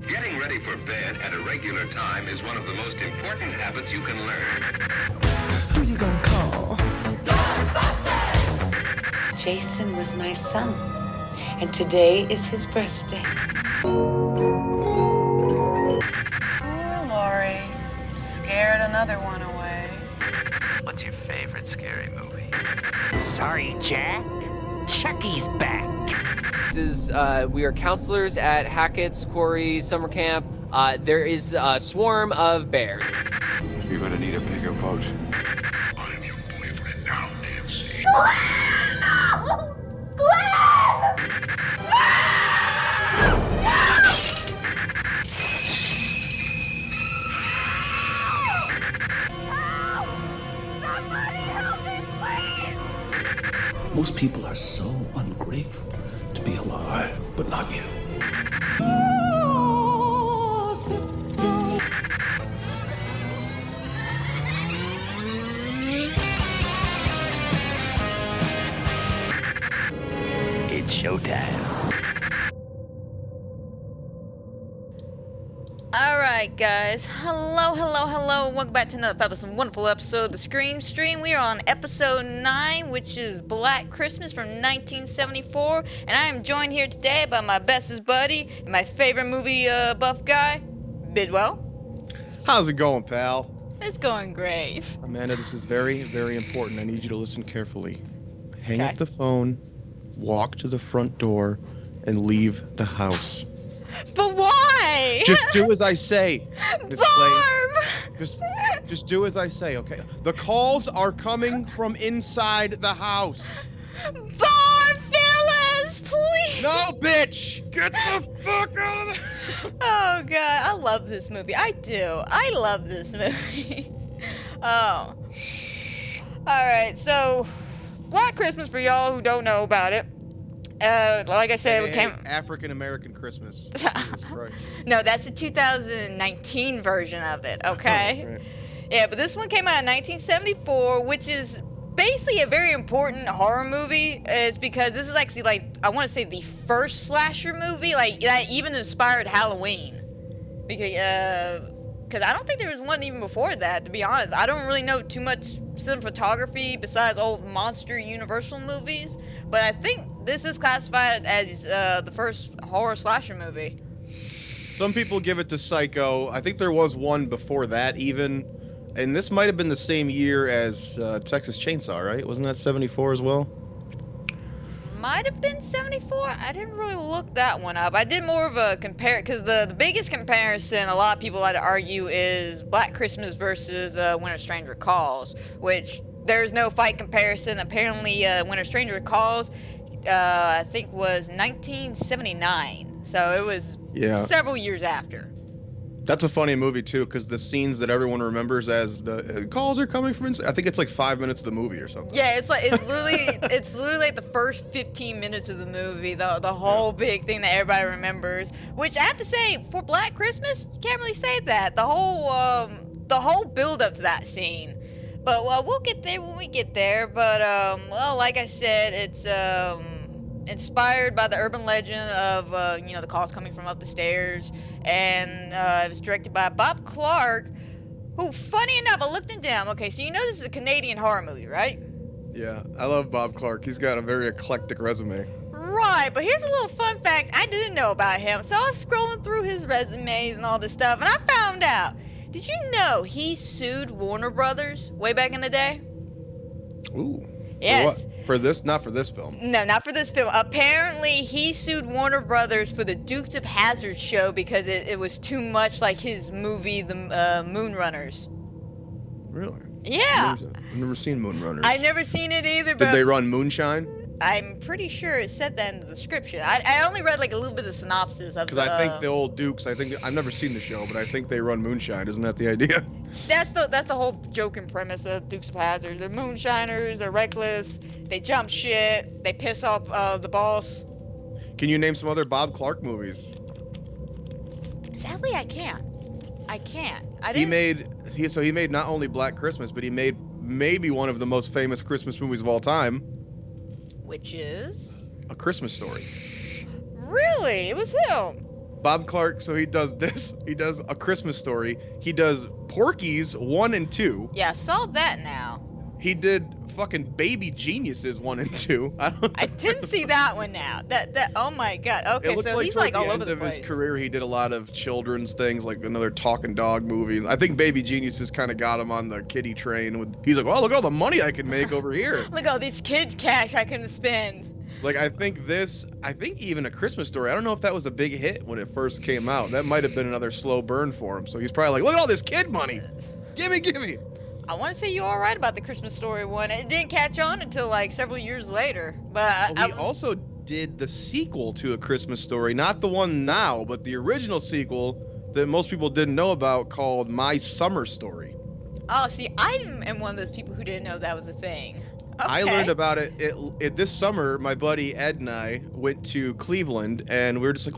Getting ready for bed at a regular time is one of the most important habits you can learn. Who you gonna call? Ghostbusters! Jason was my son, and today is his birthday. Oh, Lori, scared another one away. What's your favorite scary movie? Sorry, Jack. Chucky's back. We are counselors at Hackett's Quarry Summer Camp. There is a swarm of bears. You're gonna need a bigger boat. I'm your boyfriend now, Nancy. Glenn! No! Glenn! Somebody help me, please! Most people are so ungrateful to be alive, but not you. It's showtime. Alright guys, hello. Welcome back to another wonderful episode of the Scream Stream. We are on episode 9, which is Black Christmas from 1974. And I am joined here today by my bestest buddy and my favorite movie buff guy, Bidwell. How's it going, pal? It's going great. Amanda, this is very, very important. I need you to listen carefully. Hang Okay. up the phone, walk to the front door, and leave the house. But why? Just do as I say. Miss Barb! Clay. Just do as I say, okay? The calls are coming from inside the house. Barb, Phyllis, please! No, bitch! Get the fuck out of there! Oh god, I love this movie. I do. I love this movie. Oh. Alright, so Black Christmas, for y'all who don't know about it. Like I said, it came African American Christmas. Jesus Christ. No, that's the 2019 version of it, okay? Right. Yeah, but this one came out in 1974, which is basically a very important horror movie. It's because this is actually, like, I want to say the first slasher movie, like, that even inspired Halloween. Because I don't think there was one even before that, to be honest. I don't really know too much cinematography besides old monster Universal movies, but I think this is classified as the first horror slasher movie. Some people give it to Psycho. I think there was one before that even. And this might have been the same year as Texas Chainsaw, right? Wasn't that 74 as well? Might have been 74. I didn't really look that one up. I did more of a compare, because the biggest comparison a lot of people like to argue is Black Christmas versus When a Stranger Calls, which there's no fight comparison. Apparently, When a Stranger Calls, I think was 1979. So it was several years after. That's a funny movie too, because the scenes that everyone remembers as the calls are coming from inside. I think it's like 5 minutes of the movie or something. Yeah, it's literally like the first 15 minutes of the movie, the whole big thing that everybody remembers. Which I have to say, for Black Christmas, you can't really say that. The whole build up to that scene. But we'll get there when we get there. But like I said, it's inspired by the urban legend of the calls coming from up the stairs, and it was directed by Bob Clark, who, funny enough, I looked him down. Okay, so you know this is a Canadian horror movie, right? Yeah, I love Bob Clark. He's got a very eclectic resume. Right, but here's a little fun fact I didn't know about him. So I was scrolling through his resumes and all this stuff, and I found out. Did you know he sued Warner Brothers way back in the day? Ooh. Yes. For this? Not for this film. No, not for this film. Apparently, he sued Warner Brothers for the Dukes of Hazzard show because it was too much like his movie, The Moonrunners. Really? Yeah. I've never seen Moonrunners. I've never seen it either, but Did they run moonshine? I'm pretty sure it said that in the description. I only read like a little bit of synopsis of Because I think the old Dukes, I've never seen the show, but I think they run moonshine. Isn't that the idea? That's the whole joke and premise of Dukes of Hazzard. They're moonshiners, they're reckless, they jump shit, they piss off the boss. Can you name some other Bob Clark movies? Sadly, I can't. He made not only Black Christmas, but he made maybe one of the most famous Christmas movies of all time. Which is? A Christmas Story. Really? It was him? Bob Clark, so he does this. He does A Christmas Story. He does Porky's 1 and 2. Yeah, I saw that now. He did fucking Baby Geniuses 1 and 2. I didn't see that one now. That oh my god. Okay, It looks so like he's toward like all over end the of place. his career, he did a lot of children's things, like another talking dog movie. I think Baby Geniuses kind of got him on the kiddie train. He's like, oh, look at all the money I can make over here. Look at all these kids' cash I can spend. Like, I think even A Christmas Story, I don't know if that was a big hit when it first came out. That might have been another slow burn for him. So he's probably like, look at all this kid money. Gimme. I want to say you are right about the Christmas Story one. It didn't catch on until like several years later. But He also did the sequel to A Christmas Story, not the one now, but the original sequel that most people didn't know about called My Summer Story. Oh, see, I am one of those people who didn't know that was a thing. Okay. I learned about it this summer. My buddy Ed and I went to Cleveland, and we were just like,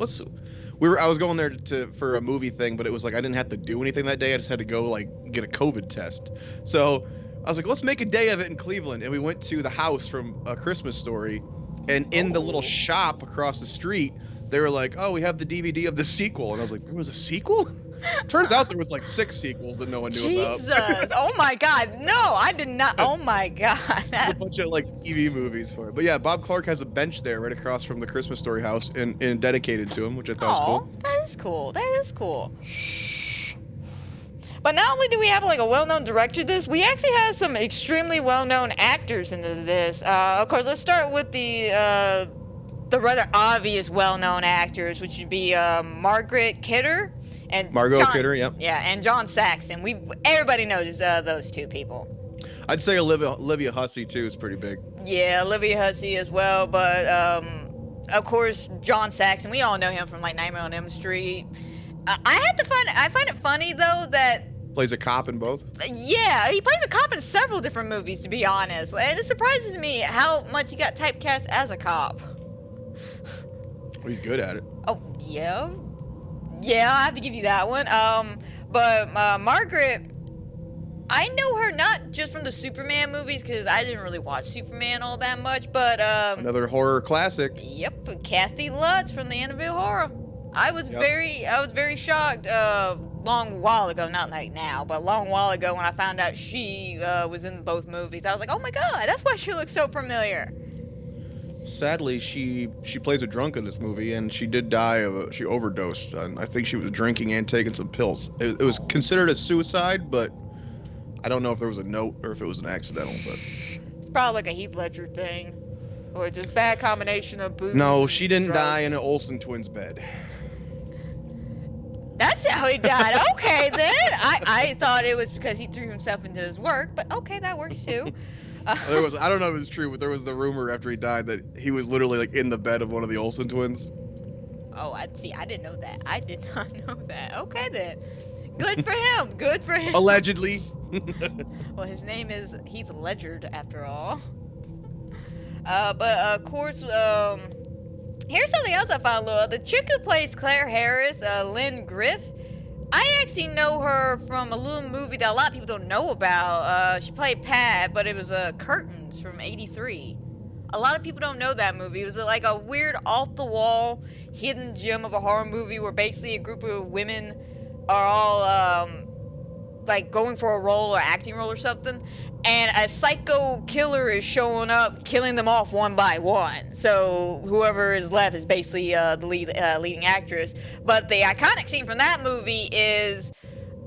I was going there for a movie thing, but it was like I didn't have to do anything that day. I just had to go like get a COVID test. So I was like, let's make a day of it in Cleveland, and we went to the house from A Christmas Story, and in the little shop across the street, they were like, oh, we have the DVD of the sequel, and I was like, there was a sequel? Turns out there was like 6 sequels that no one knew about. Jesus! Oh my God! No, I did not. Oh my God! A bunch of like TV movies for it. But yeah, Bob Clark has a bench there right across from the Christmas Story house, and dedicated to him, which I thought was cool. That is cool. That is cool. But not only do we have like a well-known director to this, we actually have some extremely well-known actors into this. Of course, let's start with the rather obvious well-known actors, which would be Margaret Kidder and Margot Kidder, yep. Yeah, and John Saxon. Everybody knows those two people. I'd say Olivia Hussey too is pretty big. Yeah, Olivia Hussey as well, but of course John Saxon. We all know him from like Nightmare on Elm Street. I find it funny though that plays a cop in both. Yeah, he plays a cop in several different movies, to be honest. And it surprises me how much he got typecast as a cop. Well, he's good at it. Oh yeah. Yeah, I have to give you that one. But Margaret, I know her not just from the Superman movies, because I didn't really watch Superman all that much, but another horror classic. Yep, Kathy Lutz from the Annabelle Horror. I was very shocked long while ago, not like now, but a long while ago when I found out she was in both movies. I was like, oh my God, that's why she looks so familiar. Sadly, she plays a drunk in this movie, and she did die she overdosed. And I think she was drinking and taking some pills. It was considered a suicide, but I don't know if there was a note or if it was an accidental. But it's probably like a Heath Ledger thing, or just bad combination of booze. No, she didn't drugs. die in an Olsen twins bed. That's how he died. Okay, then. I thought it was because he threw himself into his work, but okay, that works too. I don't know if it's true, but there was the rumor after he died that he was literally like in the bed of one of the Olsen twins. Oh, I didn't know that. I did not know that. Okay, then. Good for him. Good for him. Allegedly. Well, his name is Heath Ledger, after all. But of course, here's something else I found, Laura. The chick who plays Claire Harris, Lynn Griff, I actually know her from a little movie that a lot of people don't know about. She played Pat, but it was Curtains from '83. A lot of people don't know that movie. It was like a weird off-the-wall hidden gem of a horror movie where basically a group of women are all like going for a role or acting role or something, and a psycho killer is showing up, killing them off one by one. So whoever is left is basically the leading actress. But the iconic scene from that movie is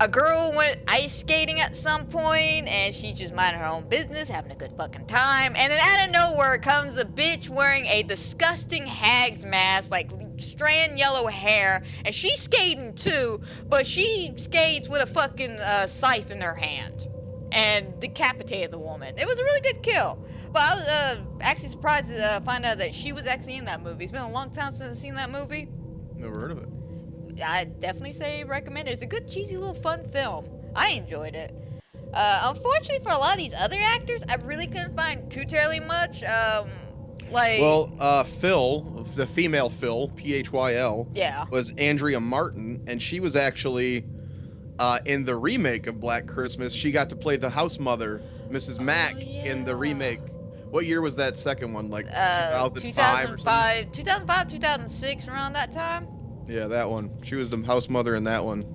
a girl went ice skating at some point, and she's just minding her own business, having a good fucking time. And then out of nowhere comes a bitch wearing a disgusting hag's mask, like strand yellow hair, and she's skating too, but she skates with a fucking scythe in her hand and decapitated the woman. It was a really good kill. But I was actually surprised to find out that she was actually in that movie. It's been a long time since I've seen that movie. Never heard of it. I definitely say recommend it. It's a good, cheesy little fun film. I enjoyed it. Unfortunately for a lot of these other actors, I really couldn't find too terribly much. Phil, the female Phil, Phyl, yeah, was Andrea Martin, and she was actually in the remake of Black Christmas. She got to play the house mother, Mrs. Mack, in the remake. What year was that second one? Like 2005? 2005, 2006, around that time. Yeah, that one. She was the house mother in that one.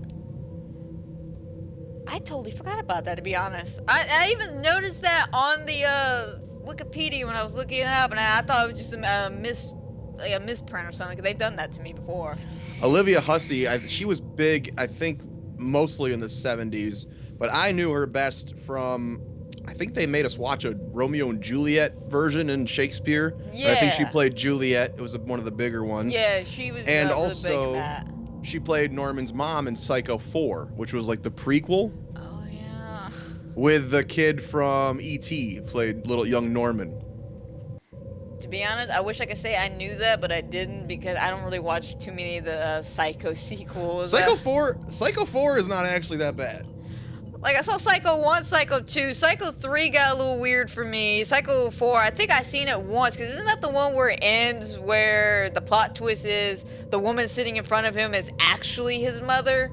I totally forgot about that, to be honest. I even noticed that on the Wikipedia when I was looking it up, and I thought it was just a misprint or something, because they've done that to me before. Olivia Hussey, she was big, I think, mostly in the 70s, but I knew her best from, I think they made us watch a Romeo and Juliet version in Shakespeare. Yeah. And I think she played Juliet. It was one of the bigger ones. Yeah, she was And really also, big in that. she played Norman's mom in Psycho 4, which was like the prequel. Oh, yeah. With the kid from E.T. played little young Norman. To be honest, I wish I could say I knew that, but I didn't because I don't really watch too many of the Psycho sequels. Psycho 4 is not actually that bad. Like, I saw Psycho 1, Psycho 2, Psycho 3 got a little weird for me. Psycho 4, I think I seen it once, because isn't that the one where it ends where the plot twist is the woman sitting in front of him is actually his mother?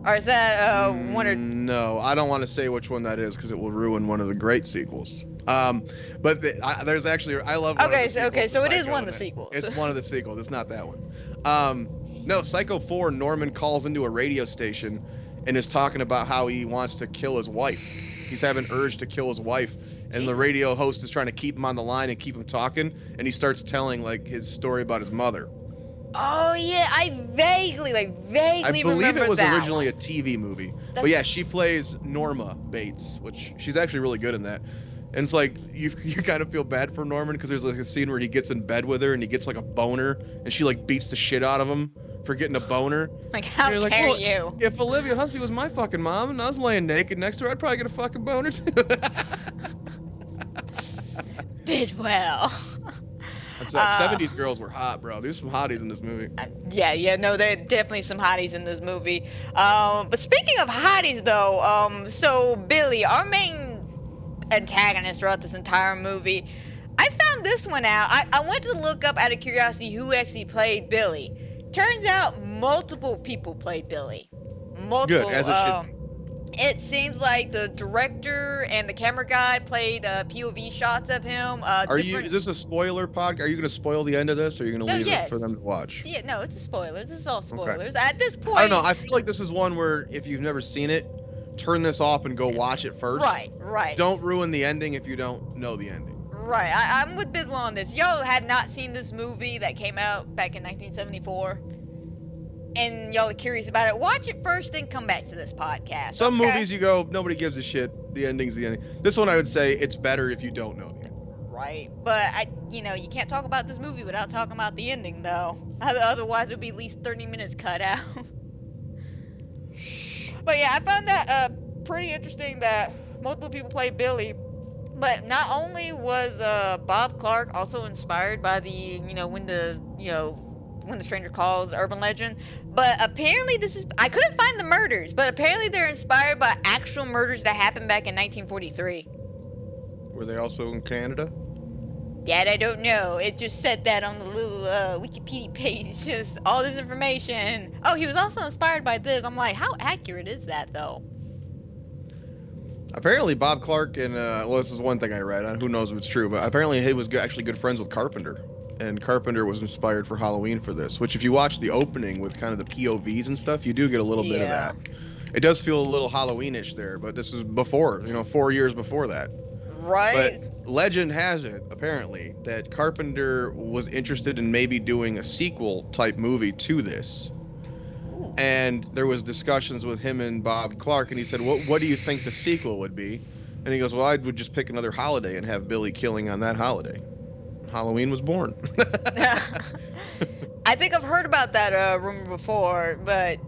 Or is that one or... No, I don't want to say which one that is, because it will ruin one of the great sequels. But there's actually, I love Okay, so it is one of the sequels. It's one of the sequels, it's not that one. No, Psycho 4, Norman calls into a radio station and is talking about how he wants to kill his wife. He's having an urge to kill his wife, and the radio host is trying to keep him on the line and keep him talking, and he starts telling like his story about his mother. Oh yeah, I vaguely I believe remember it was that originally one. a TV movie. But yeah, she plays Norma Bates, which she's actually really good in that. And it's like you kind of feel bad for Norman because there's like a scene where he gets in bed with her and he gets like a boner and she like beats the shit out of him for getting a boner. Like, how And you're dare well, you? If Olivia Hussey was my fucking mom and I was laying naked next to her, I'd probably get a fucking boner too. Bidwell. That's that 70s girls were hot, bro. There's some hotties in this movie. Yeah, no, there are definitely some hotties in this movie. But speaking of hotties, though, so Billy, our main antagonist throughout this entire movie, I found this one out. I went to look up out of curiosity who actually played Billy. Turns out multiple people played Billy. Multiple. Good, as it should be. It seems like the director and the camera guy played POV shots of him. Is this a spoiler podcast? Are you going to spoil the end of this, or are you going to leave it for them to watch? Yeah, no, it's a spoiler. This is all spoilers. At this point... I don't know. I feel like this is one where if you've never seen it, turn this off and go watch it first. Right. Don't ruin the ending if you don't know the ending. Right. I'm with Bidwell on this. Y'all had not seen this movie that came out back in 1974. And y'all are curious about it, watch it first, then come back to this podcast. Some movies you go, nobody gives a shit. The ending's the ending. This one I would say it's better if you don't know the ending. Right, but you can't talk about this movie without talking about the ending, though. Otherwise, it would be at least 30 minutes cut out. But yeah, I found that pretty interesting that multiple people played Billy. But not only was Bob Clark also inspired by the When the Stranger Calls urban legend, but apparently I couldn't find the murders, but apparently they're inspired by actual murders that happened back in 1943. Were they also in Canada? That I don't know. It just said that on the little Wikipedia page, just all this information. Oh, he was also inspired by this. I'm like, how accurate is that, though? Apparently Bob Clark and, this is one thing I read, who knows if it's true, but apparently he was actually good friends with Carpenter. And Carpenter was inspired for Halloween for this, which if you watch the opening with kind of the POVs and stuff, you do get a little bit of that. It does feel a little Halloween-ish there, but this was before, 4 years before that. Right. But legend has it, apparently, that Carpenter was interested in maybe doing a sequel-type movie to this. Ooh. And there was discussions with him and Bob Clark, and he said, what do you think the sequel would be? And he goes, well, I would just pick another holiday and have Billy killing on that holiday. Halloween was born. I think I've heard about that rumor before, but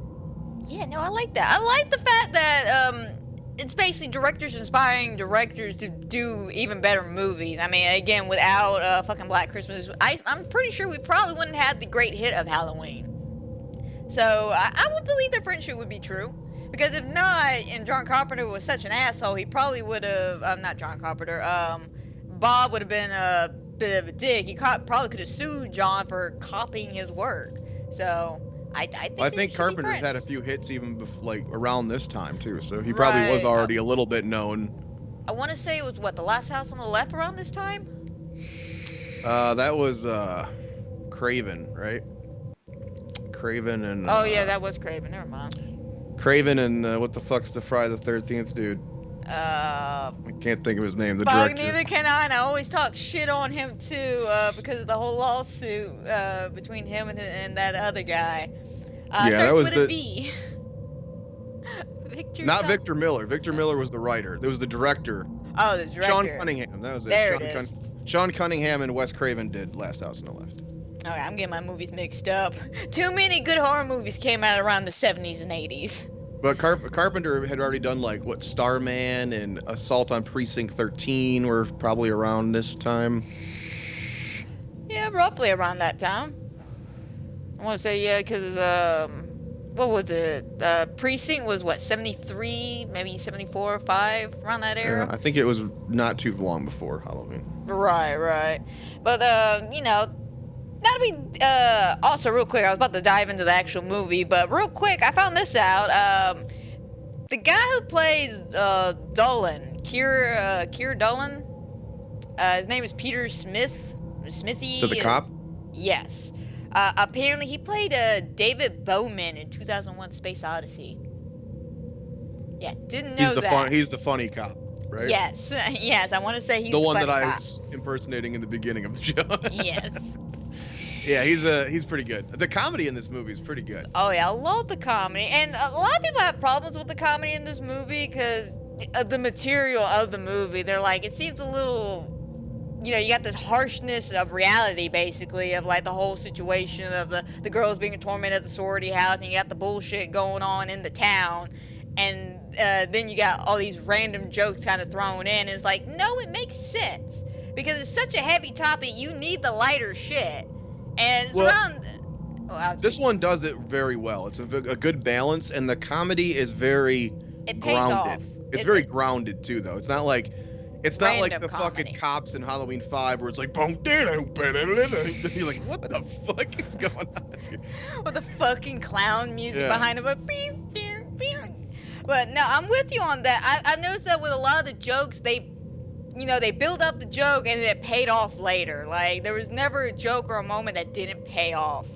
yeah, no, I like that. I like the fact that it's basically directors inspiring directors to do even better movies. I mean, again, without fucking Black Christmas, I'm pretty sure we probably wouldn't have the great hit of Halloween. So I would believe that friendship would be true. Because if not, and John Carpenter was such an asshole, he probably would have, not John Carpenter, Bob would have been a bit of a dick. He probably could have sued John for copying his work. So I think Carpenter's had a few hits even around this time too. So he probably was already a little bit known. I want to say it was The Last House on the Left around this time. That was Craven, right? Craven and. Oh yeah, that was Craven. Never mind. Craven and what the fuck's the Friday the 13th dude? I can't think of his name. The fuck, director. neither can I. And I always talk shit on him too because of the whole lawsuit between him and that other guy. Yeah, that starts was with the. a V. Victor. Not something? Victor Miller. Victor Miller was the writer. There was the director. Oh, the director. Sean Cunningham. That was it. There it is. Sean Cunningham and Wes Craven did Last House on the Left. Okay, I'm getting my movies mixed up. Too many good horror movies came out around the 70s and 80s. But Carpenter had already done like what Starman and Assault on Precinct 13 were probably around this time. Yeah, roughly around that time. I want to say yeah, because what was it? Precinct was what 73, maybe 74 or 5 around that era. Yeah, I think it was not too long before Halloween. Right. But you know. That'll be, also real quick, I was about to dive into the actual movie, but real quick, I found this out, the guy who plays, Dolan, Keir Dolan, his name is Peter Smithy. To the cop? Yes. Apparently he played, David Bowman in 2001 Space Odyssey. Yeah, didn't know that. He's the funny cop, right? Yes, I want to say he's the one funny that cop. I was impersonating in the beginning of the show. Yes. Yeah, he's pretty good. The comedy in this movie is pretty good. Oh yeah, I love the comedy, and a lot of people have problems with the comedy in this movie because of the material of the movie. They're like, it seems a little, you know, you got this harshness of reality, basically, of like the whole situation of the girls being tormented at the sorority house, and you got the bullshit going on in the town, and then you got all these random jokes kind of thrown in. And it's like, no, it makes sense because it's such a heavy topic. You need the lighter shit. And it's around. This one does it very well. It's a good balance, and the comedy is very grounded. It's very grounded too, though. It's not like the fucking cops in Halloween 5 where it's like, boom, you're like, what the fuck is going on here? With the fucking clown music behind it, but beep, beep, beep. But no, I'm with you on that. I noticed that with a lot of the jokes, they build up the joke and it paid off later. Like, there was never a joke or a moment that didn't pay off.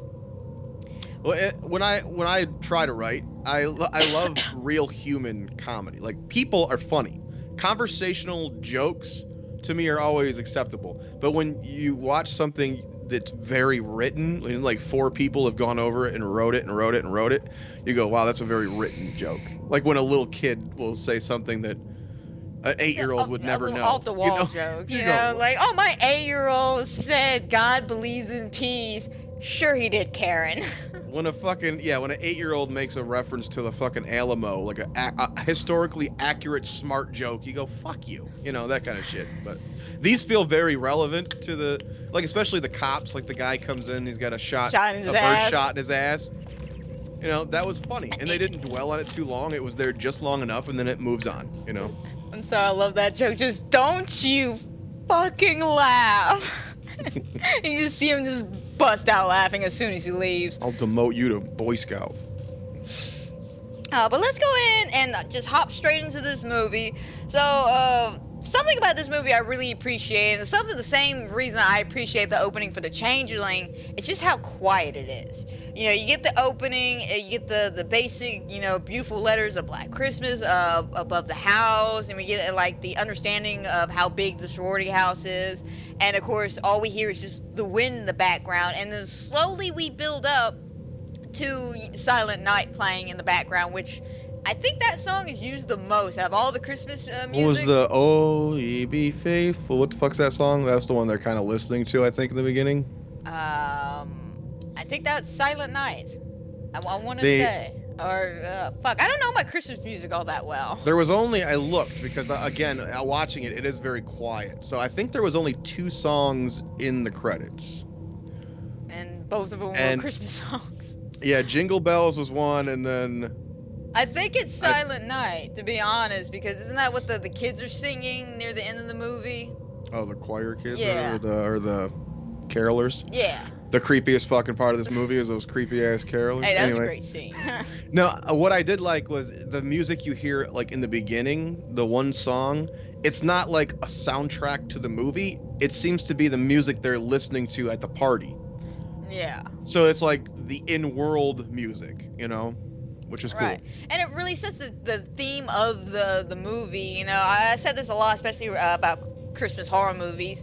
Well, when I try to write, I love real human comedy. Like, people are funny. Conversational jokes, to me, are always acceptable. But when you watch something that's very written, like 4 people have gone over it and wrote it, you go, wow, that's a very written joke. Like when a little kid will say something that an 8-year-old would never know. Off the wall joke, you know, like, oh, my 8-year-old said God believes in peace. Sure he did, Karen. When an 8-year-old makes a reference to the fucking Alamo, like a historically accurate smart joke, you go, fuck you, you know, that kind of shit. But these feel very relevant to the, like, especially the cops. Like the guy comes in, he's got a shot in his ass. You know, that was funny, and they didn't dwell on it too long. It was there just long enough, and then it moves on. You know. I'm sorry, I love that joke. Just don't you fucking laugh. You just see him just bust out laughing as soon as he leaves. I'll demote you to Boy Scout. But let's go in and just hop straight into this movie. So, something about this movie I really appreciate, and something the same reason I appreciate the opening for The Changeling, it's just how quiet it is. You know, you get the opening, you get the basic, you know, beautiful letters of Black Christmas above the house, and we get like the understanding of how big the sorority house is, and of course all we hear is just the wind in the background, and then slowly we build up to Silent Night playing in the background, which I think that song is used the most out of all the Christmas music. What was the "Oh Ye Be Faithful"? What the fuck's that song? That's the one they're kind of listening to, I think, in the beginning. I think that's Silent Night. I want to say, or fuck, I don't know my Christmas music all that well. There was only, I looked because again, watching it, it is very quiet. So I think there was only 2 songs in the credits. And both of them were Christmas songs. Yeah, Jingle Bells was one, and then I think it's Silent Night, to be honest, because isn't that what the kids are singing near the end of the movie? Oh, the choir kids? Yeah. Or the carolers? Yeah. The creepiest fucking part of this movie is those creepy ass carolers. Hey, that was a great scene. No, what I did like was the music you hear like in the beginning, the one song. It's not like a soundtrack to the movie. It seems to be the music they're listening to at the party. Yeah. So it's like the in-world music, which is cool. Right. And it really sets the theme of the movie. I said this a lot, especially about Christmas horror movies.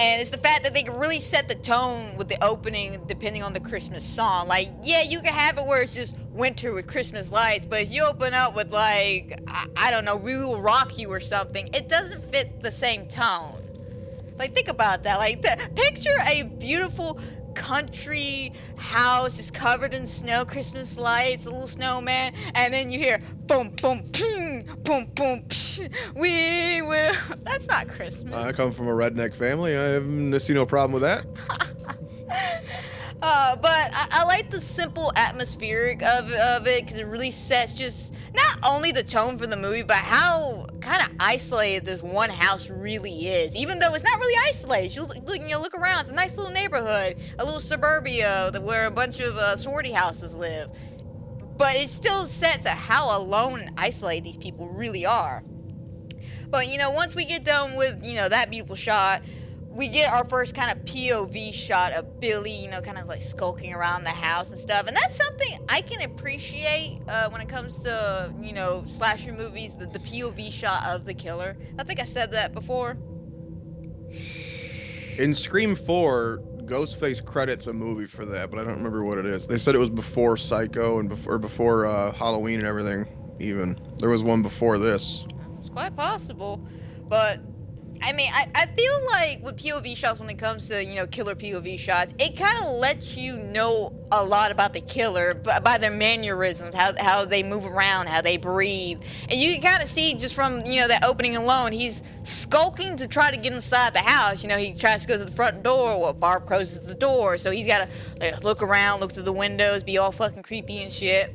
And it's the fact that they can really set the tone with the opening depending on the Christmas song. Like, yeah, you can have it where it's just winter with Christmas lights, but if you open up with, like, I don't know, We Will Rock You or something, it doesn't fit the same tone. Like, think about that. Like, picture a beautiful country house just covered in snow, Christmas lights, a little snowman, and then you hear boom, boom, ping, boom, boom, psh, we will. That's not Christmas. I come from a redneck family. I see no problem with that. But I like the simple atmospheric of it because it really sets just not only the tone for the movie, but how kind of isolated this one house really is. Even though it's not really isolated, you look around. It's a nice little neighborhood, a little suburbia where a bunch of sorority houses live. But it still sets how alone and isolated these people really are. But once we get done with that beautiful shot, we get our first kind of POV shot of Billy, kind of like skulking around the house and stuff. And that's something I can appreciate when it comes to, slasher movies, the POV shot of the killer. I think I said that before. In Scream 4, Ghostface credits a movie for that, but I don't remember what it is. They said it was before Psycho and before Halloween and everything, even. There was one before this. It's quite possible. But I mean, I feel like with POV shots, when it comes to, killer POV shots, it kind of lets you know a lot about the killer by their mannerisms, how they move around, how they breathe. And you can kind of see just from, that opening alone, he's skulking to try to get inside the house. He tries to go to the front door, well, Barb closes the door, so he's got to look around, look through the windows, be all fucking creepy and shit.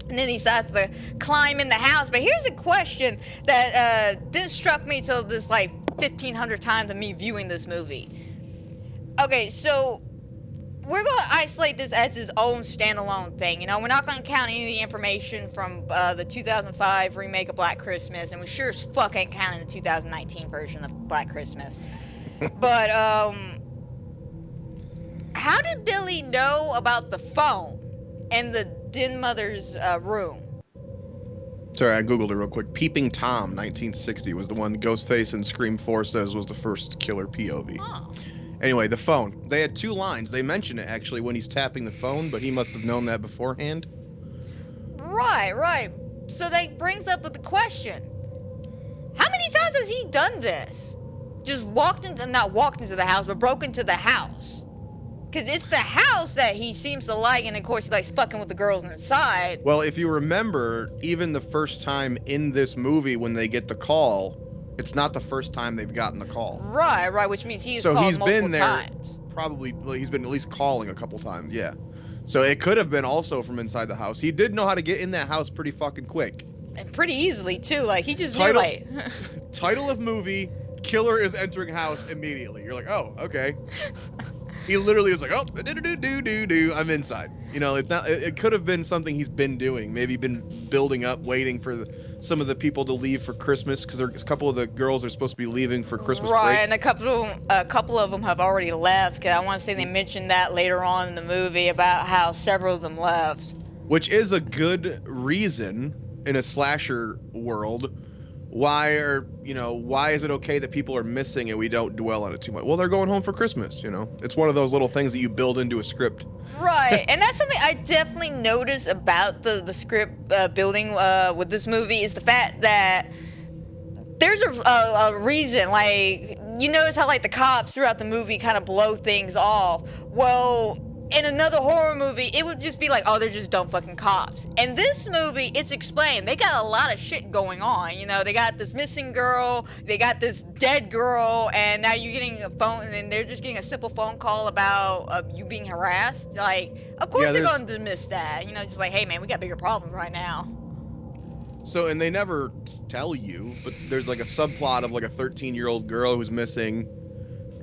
And then he decides to climb in the house. But here's a question that didn't struck me till this 1,500 times of me viewing this movie. Okay, so we're going to isolate this as its own standalone thing. We're not going to count any of the information from the 2005 remake of Black Christmas, and we sure as fuck ain't counting the 2019 version of Black Christmas. But how did Billy know about the phone and the Den Mother's room? Sorry, I googled it real quick. Peeping Tom, 1960, was the one Ghostface in Scream 4 says was the first killer POV. Oh. Anyway, the phone. They had two lines. They mention it actually when he's tapping the phone, but he must have known that beforehand. Right. So that brings up with the question: how many times has he done this? Just not walked into the house, but broke into the house. Because it's the house that he seems to like, and of course he likes fucking with the girls inside. Well, if you remember, even the first time in this movie when they get the call, it's not the first time they've gotten the call. Right, which means he's called multiple times. Probably, he's been at least calling a couple times, yeah. So it could have been also from inside the house. He did know how to get in that house pretty fucking quick. And pretty easily, too. He just knew, Title of movie, killer is entering house immediately. You're like, oh, okay. He literally was like, oh, I'm inside. It's not. It could have been something he's been doing. Maybe been building up, waiting for some of the people to leave for Christmas, because a couple of the girls are supposed to be leaving for Christmas break. Right, and a couple of them have already left. Cause I want to say they mentioned that later on in the movie about how several of them left. Which is a good reason in a slasher world. Why is it okay that people are missing and we don't dwell on it too much? Well, they're going home for Christmas, It's one of those little things that you build into a script. Right, and that's something I definitely noticed about the script building with this movie is the fact that there's a reason. You notice how the cops throughout the movie kind of blow things off. Well, in another horror movie, it would just be oh, they're just dumb fucking cops. In this movie, it's explained. They got a lot of shit going on. They got this missing girl, they got this dead girl, and now you're getting a phone, and they're just getting a simple phone call about you being harassed. Of course they're going to dismiss that. Just hey, man, we got bigger problems right now. So, and they never tell you, but there's a subplot of a 13-year-old girl who's missing,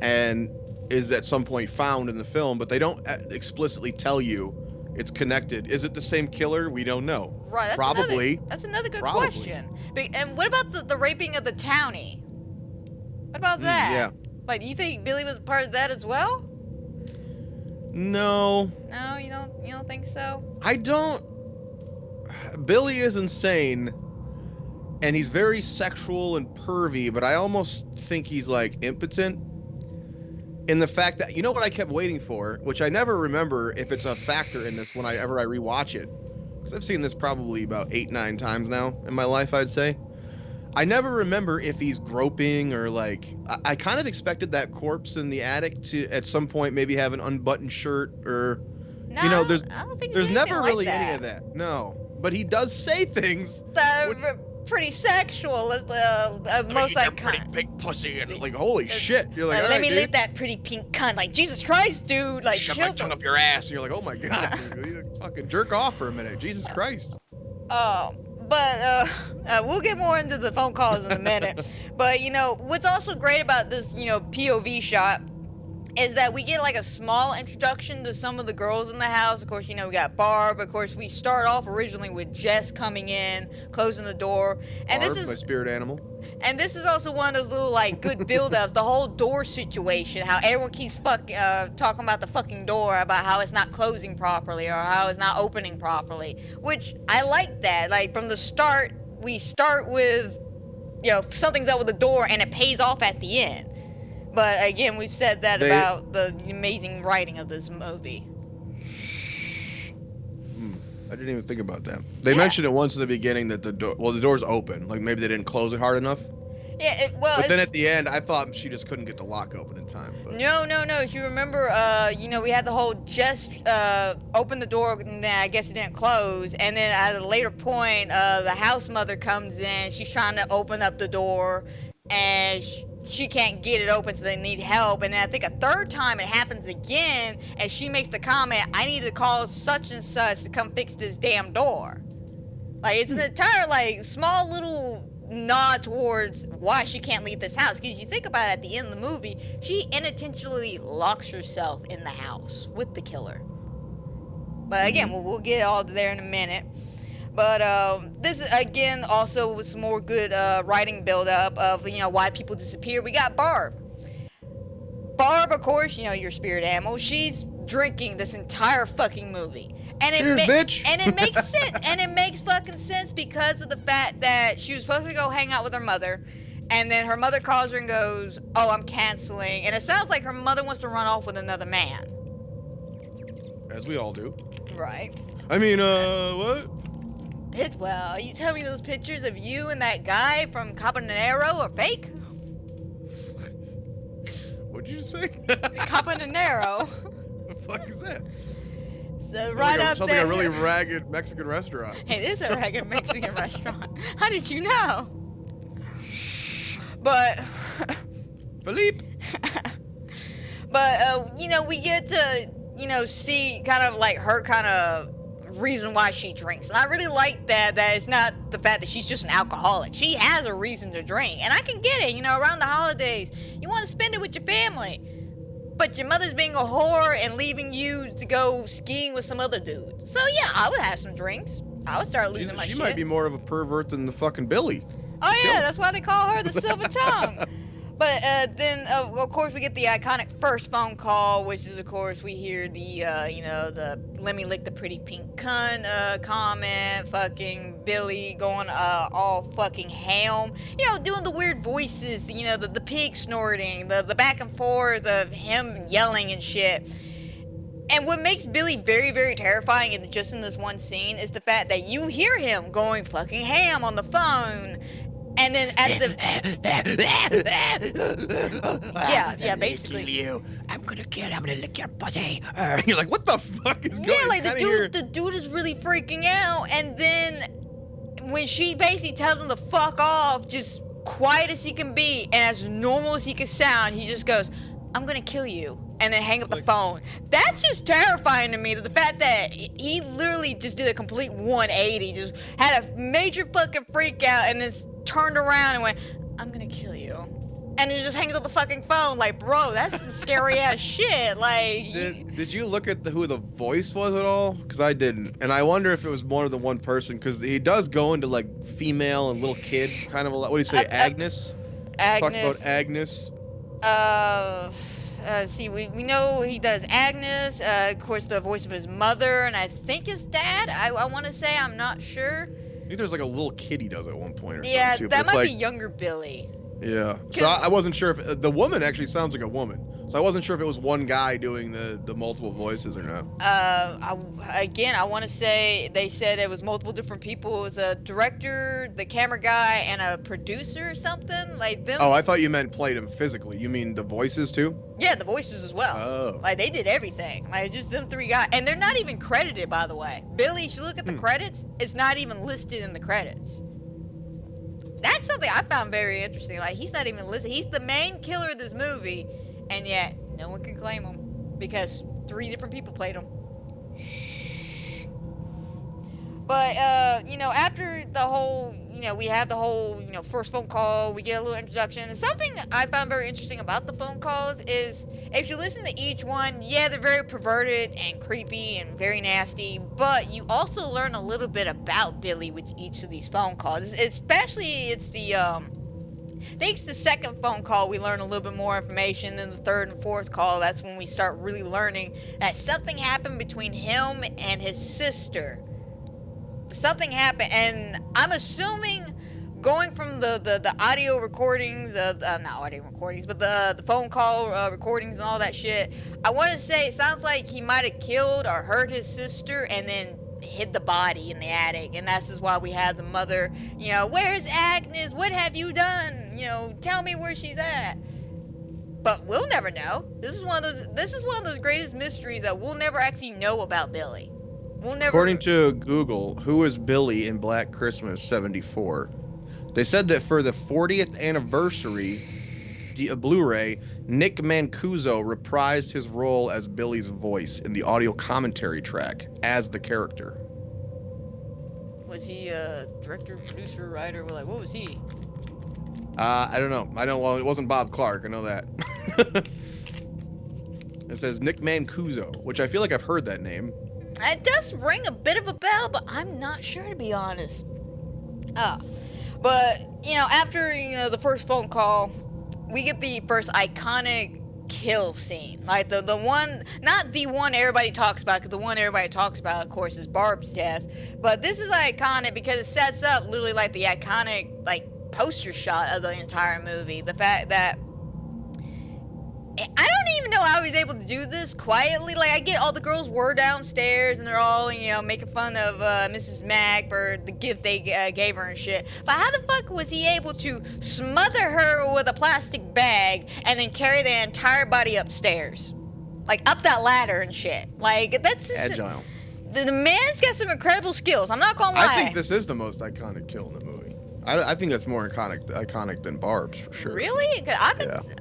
and is at some point found in the film, but they don't explicitly tell you it's connected. Is it the same killer? We don't know. Right, that's another good question. And what about the raping of the townie? What about that? Yeah. Do you think Billy was part of that as well? No. No, you don't think so? I don't. Billy is insane, and he's very sexual and pervy, but I almost think he's like impotent in the fact that, you know what I kept waiting for, which I never remember if it's a factor in this whenever I rewatch it, because I've seen this probably about 8-9 times now in my life, I'd say. I never remember if he's groping or like, I kind of expected that corpse in the attic to at some point maybe have an unbuttoned shirt or, No, you know, I don't think there's it's never anything really like any of that. No, but he does say things. Pretty sexual. Most like pretty big pussy and like holy shit. You're like, all let right, me dude. lick that pretty pink cunt. Like Jesus Christ, dude. Like Shove chill. my tongue up your ass. And you're like, oh my god, dude, you fucking jerk off for a minute. Jesus Christ. But we'll get more into the phone calls in a minute. But you know what's also great about this, you know, POV shot is that we get like a small introduction to some of the girls in the house. Of course, you know, we got Barb. Of course, we start off originally with Jess coming in, closing the door. And Barb, this is my spirit animal. And this is also one of those little like good build-ups. The whole door situation, how everyone keeps talking about the fucking door, about how it's not closing properly or how it's not opening properly. Which I like that. Like from the start, we start with, you know, something's up with the door, and it pays off at the end. But again, we've said that about the amazing writing of this movie. I didn't even think about that. They mentioned it once in the beginning that the door's open. Like maybe they didn't close it hard enough. Yeah, but then at the end, I thought she just couldn't get the lock open in time. But. No. If you remember, you know, we had the whole just open the door, and then I guess it didn't close. And then at a later point, the house mother comes in. She's trying to open up the door, and she can't get it open, so they need help. And then I think a third time it happens again, and she makes the comment, I need to call such and such to come fix this damn door. Like, it's an entire, like, small little nod towards why she can't leave this house. Because you think about it, at the end of the movie, she unintentionally locks herself in the house with the killer. But again, we'll get all there in a minute. But this is, again, also was some more good writing build-up of, you know, why people disappear. We got Barb. Barb, of course, you know, your spirit animal. She's drinking this entire fucking movie. And bitch. And it makes sense. And it makes fucking sense because of the fact that she was supposed to go hang out with her mother. And then her mother calls her and goes, oh, I'm canceling. And it sounds like her mother wants to run off with another man. As we all do. Right. I mean, what? Well, you tell me those pictures of you and that guy from Cabanero are fake? What'd you say? Cabanero. The fuck is that? So right up something there. Like a really ragged Mexican restaurant. It is a ragged Mexican restaurant. How did you know? But. Philippe. But you know, we get to, you know, see kind of like her kind of reason why she drinks. And I really like that it's not the fact that she's just an alcoholic. She has a reason to drink. And I can get it, you know, around the holidays. You want to spend it with your family. But your mother's being a whore and leaving you to go skiing with some other dude. So yeah, I would have some drinks. I would start losing my shit. She might be more of a pervert than the fucking Billy. Oh yeah, that's why they call her the Silver Tongue. But then, of course, we get the iconic first phone call, which is, of course, we hear the, you know, the let me lick the pretty pink cunt comment, fucking Billy going all fucking ham, you know, doing the weird voices, you know, the pig snorting, the back and forth of him yelling and shit. And what makes Billy very, very terrifying, and just in this one scene, is the fact that you hear him going fucking ham on the phone. And then at the yeah, basically. You. I'm gonna lick your pussy. You're like, what the fuck is going on? Yeah, like the dude is really freaking out. And then when she basically tells him to fuck off, just quiet as he can be and as normal as he can sound, he just goes, I'm gonna kill you. And then hang up the phone. That's just terrifying to me. The fact that he literally just did a complete 180, just had a major fucking freak out, and then turned around and went, I'm gonna kill you. And then just hangs up the fucking phone. Like, bro, that's some scary ass shit. Like, did you look at who the voice was at all? Because I didn't. And I wonder if it was more than one person, because he does go into like female and little kid kind of a lot. What do you say, Agnes? Agnes. Talk about Agnes. see, we know he does Agnes, of course, the voice of his mother, and I think his dad. I want to say, I'm not sure. I think there's like a little kid he does at one point or Yeah, something too. that but might it's be like, younger Billy. Yeah. So I wasn't sure if the woman actually sounds like a woman. So I wasn't sure if it was one guy doing the multiple voices or not. I want to say they said it was multiple different people. It was a director, the camera guy, and a producer or something like them. Oh, I thought you meant played him physically. You mean the voices too? Yeah, the voices as well. Oh. Like they did everything. Like just them three guys, and they're not even credited, by the way. Billy, if you look at the credits, it's not even listed in the credits. That's something I found very interesting. Like he's not even listed. He's the main killer of this movie, and yet no one can claim him because 3 different people played him. But after the whole, we have the whole, first phone call, we get a little introduction. And something I found very interesting about the phone calls is if you listen to each one, yeah, they're very perverted and creepy and very nasty, but you also learn a little bit about Billy with each of these phone calls. Especially it's the I think it's the second phone call we learn a little bit more information. Then the third and fourth call, that's when we start really learning that something happened between him and his sister. Something happened, and I'm assuming going from the audio recordings of not audio recordings, but the phone call recordings and all that shit. I want to say it sounds like he might have killed or hurt his sister and then hid the body in the attic, and that's just why we have the mother. Where's Agnes? What have you done? Tell me where she's at. But we'll never know. This is one of those greatest mysteries that we'll never actually know about Billy. We'll never. According to Google, who is Billy in Black Christmas '74? They said that for the 40th anniversary Blu-ray, Nick Mancuso reprised his role as Billy's voice in the audio commentary track as the character. Was he a director, producer, writer? What was he? I don't know. Well, it wasn't Bob Clark. I know that. It says Nick Mancuso, which I feel like I've heard that name. It does ring a bit of a bell, but I'm not sure, to be honest. But, after, the first phone call, we get the first iconic kill scene. Like, the one, not the one everybody talks about, because the one everybody talks about, of course, is Barb's death. But this is iconic because it sets up literally, like, the iconic, like, poster shot of the entire movie. The fact that I don't even know how he's able to do this quietly. Like, I get all the girls were downstairs and they're all, making fun of Mrs. Mack for the gift they gave her and shit. But how the fuck was he able to smother her with a plastic bag and then carry the entire body upstairs? Like, up that ladder and shit. Like, that's just... Agile. The man's got some incredible skills. I'm not gonna lie. I think this is the most iconic kill in the movie. I think that's more iconic than Barb's, for sure. Really? 'Cause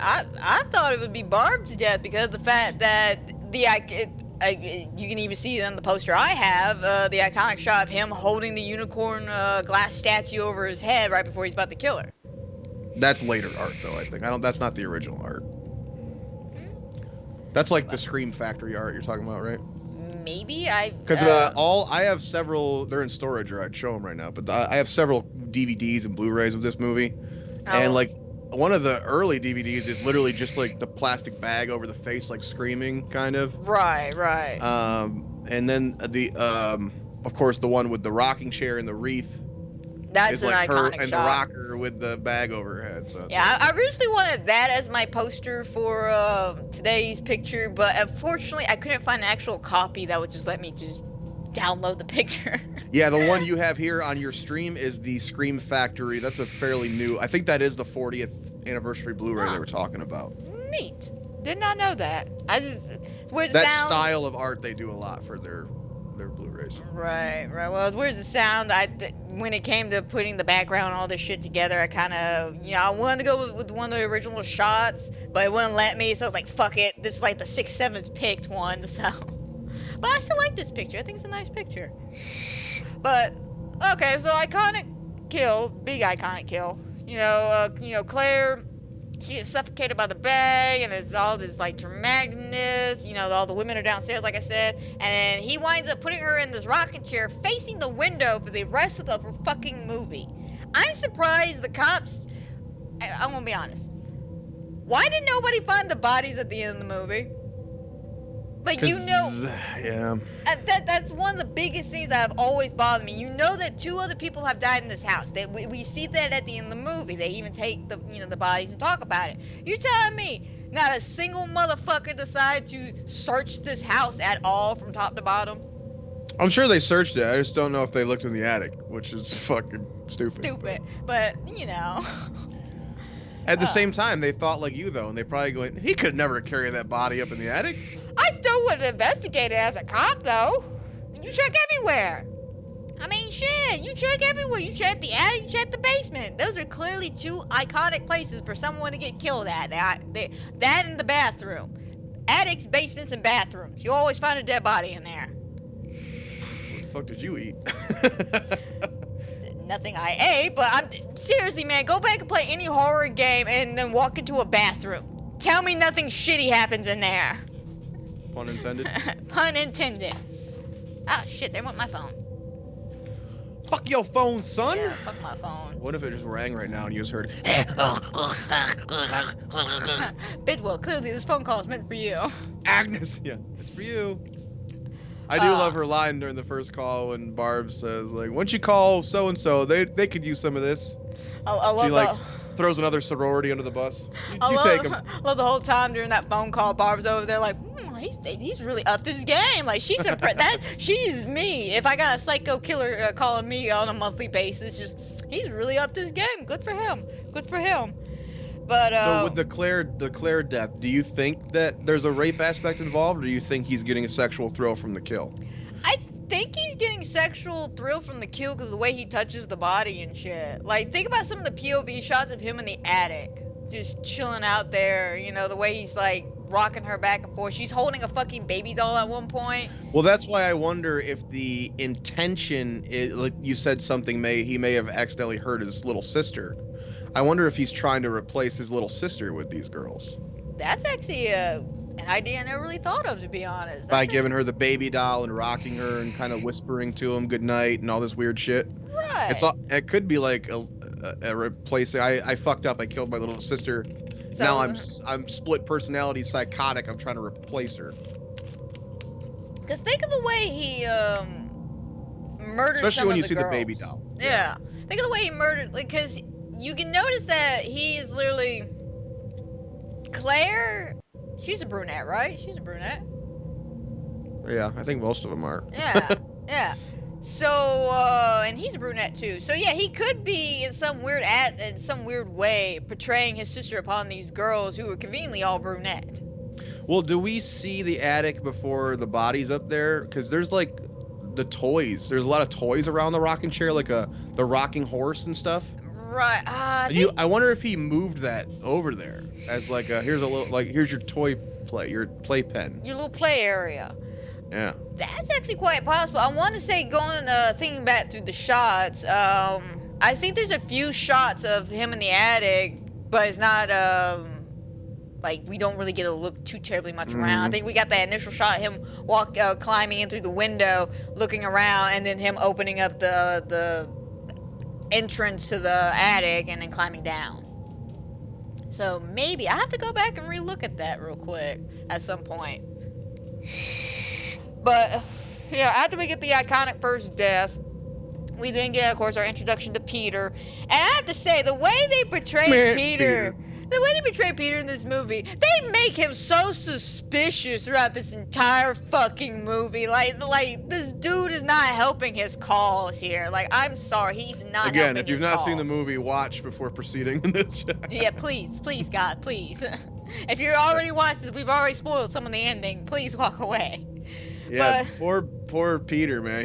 I thought it would be Barb's death because of the fact that you can even see it on the poster I have, the iconic shot of him holding the unicorn glass statue over his head right before he's about to kill her. That's later art, though, I think. That's not the original art. That's like the Scream Factory art you're talking about, right? Maybe because I have several. They're in storage, or I'd show them right now. But I have several DVDs and Blu-rays of this movie, and like one of the early DVDs is literally just like the plastic bag over the face, like screaming, kind of. Right. And then of course, the one with the rocking chair and the wreath. That's an like iconic her and shot. the rocker with the bag over her head. So yeah, I originally wanted that as my poster for today's picture, but unfortunately, I couldn't find an actual copy that would just let me just download the picture. Yeah, the one you have here on your stream is the Scream Factory. That's a fairly new. I think that is the 40th anniversary Blu-ray they were talking about. Neat. Did not know that. That style of art they do a lot for their Blu-rays. Right. Well, where's the sound? When it came to putting the background and all this shit together, I kind of, I wanted to go with one of the original shots, but it wouldn't let me, so I was like, fuck it. This is like the 6th, 7th picked one, so. But I still like this picture. I think it's a nice picture. But, okay, so iconic kill, big iconic kill. Claire, she is suffocated by the bag, and it's all this, like, dramaticness. All the women are downstairs, like I said. And he winds up putting her in this rocking chair facing the window for the rest of the fucking movie. I'm surprised the cops... I'm gonna be honest. Why did nobody find the bodies at the end of the movie? Like, you know, Yeah. that's one of the biggest things that have always bothered me. You know that 2 other people have died in this house. We see that at the end of the movie. They even take the bodies and talk about it. You're telling me not a single motherfucker decided to search this house at all from top to bottom? I'm sure they searched it. I just don't know if they looked in the attic, which is fucking stupid. But you know. At the same time, they thought like you though, and they probably going, he could never carry that body up in the attic. I still wouldn't investigate it as a cop, though. You check everywhere. I mean, shit, you check everywhere. You check the attic, you check the basement. Those are clearly 2 iconic places for someone to get killed at. That and the bathroom. Attics, basements, and bathrooms. You always find a dead body in there. What the fuck did you eat? Nothing I ate, but seriously, man, go back and play any horror game and then walk into a bathroom. Tell me nothing shitty happens in there. Pun intended. Pun intended. Oh shit, there went my phone. Fuck your phone, son. Yeah, fuck my phone. What if it just rang right now and you just heard? Bidwell, clearly this phone call is meant for you. Agnes, yeah, it's for you. I do love her line during the first call when Barb says, like, once you call so and so, they could use some of this. I love she like throws another sorority under the bus. You take him. I love the whole time during that phone call, Barb's over there like, he's really upped his game. Like she's she's me. If I got a psycho killer calling me on a monthly basis, just he's really upped his game. Good for him. Good for him. But with the Claire death, do you think that there's a rape aspect involved, or do you think he's getting a sexual thrill from the kill? I think he's getting sexual thrill from the kill because of the way he touches the body and shit. Like, think about some of the POV shots of him in the attic, just chilling out there. You know, the way he's like rocking her back and forth. She's holding a fucking baby doll at one point. Well, that's why I wonder if the intention is, like you said, he may have accidentally hurt his little sister. I wonder if he's trying to replace his little sister with these girls. That's actually an idea I never really thought of, to be honest. By giving her the baby doll and rocking her and kind of whispering to him good night and all this weird shit. Right. It could be like a replacing. I fucked up. I killed my little sister. So, now I'm split personality psychotic. I'm trying to replace her. Cause think of the way he murdered Especially some when of you the see girls. the baby doll. Yeah. Think of the way he murdered, like, cause you can notice that he is literally Claire. She's a brunette, right? She's a brunette. Yeah, I think most of them are. Yeah, yeah. So, and he's a brunette too. So yeah, he could be in some weird way portraying his sister upon these girls who are conveniently all brunette. Well, do we see the attic before the body's up there? Because there's like the toys. There's a lot of toys around the rocking chair, like the rocking horse and stuff. Right. I wonder if he moved that over there as like here's your toy your playpen. Your little play area. Yeah. That's actually quite possible. I want to say, thinking back through the shots, I think there's a few shots of him in the attic, but it's not, like, we don't really get to look too terribly much around. I think we got that initial shot, him climbing in through the window, looking around, and then him opening up the entrance to the attic and then climbing down. So maybe I have to go back and relook at that real quick at some point. But yeah, after we get the iconic first death, we then get, of course, our introduction to Peter. And I have to say, the way they portray Peter in this movie, they make him so suspicious throughout this entire fucking movie. Like this dude is not helping his cause here. Like, I'm sorry, he's not helping his cause. Again, if you've not seen the movie, watch before proceeding in this. Yeah, please, God, please. If you're already watched this, we've already spoiled some of the ending. Please walk away. Yeah, poor Peter, man.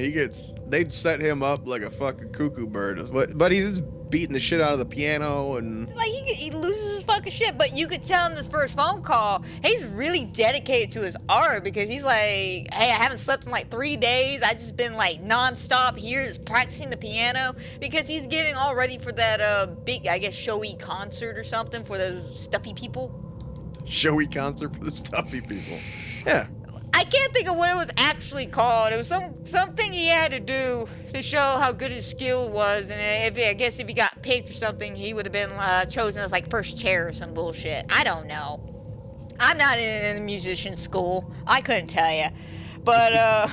They'd set him up like a fucking cuckoo bird. But he's just beating the shit out of the piano and like he loses his fucking shit. But you could tell in this first phone call, he's really dedicated to his art because he's like, hey, I haven't slept in like 3 days. I just been like nonstop here just practicing the piano because he's getting all ready for that big, I guess, showy concert or something for those stuffy people. Showy concert for the stuffy people. Yeah. I can't think of what it was actually called. It was something he had to do to show how good his skill was, and I guess if he got picked or something, he would have been chosen as like first chair or some bullshit. I don't know. I'm not in a musician school. I couldn't tell you. But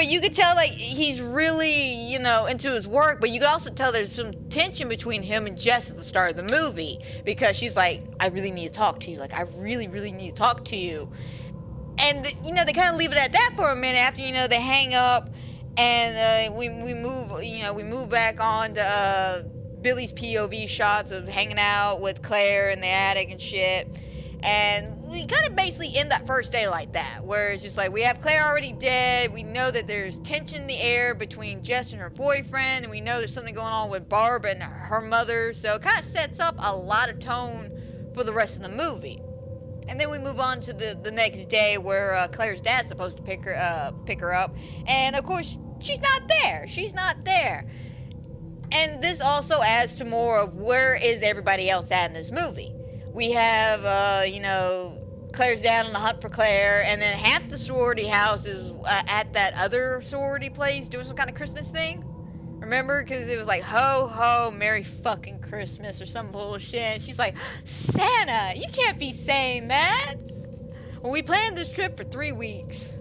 you could tell like he's really, into his work, but you could also tell there's some tension between him and Jess at the start of the movie, because she's like, I really need to talk to you. Like, I really, really need to talk to you. And, they kind of leave it at that for a minute after, they hang up, and we move back on to Billy's POV shots of hanging out with Claire in the attic and shit. And we kind of basically end that first day like that, where it's just like we have Claire already dead. We know that there's tension in the air between Jess and her boyfriend, and we know there's something going on with Barb and her mother. So it kind of sets up a lot of tone for the rest of the movie. And then we move on to the next day, where Claire's dad's supposed to pick her up, and of course she's not there. She's not there. And this also adds to more of where is everybody else at in this movie. We have, Claire's dad on the hunt for Claire, and then half the sorority house is at that other sorority place doing some kind of Christmas thing. Remember? Because it was like, ho, ho, Merry fucking Christmas or some bullshit. And she's like, Santa, you can't be saying that. Well, we planned this trip for 3 weeks.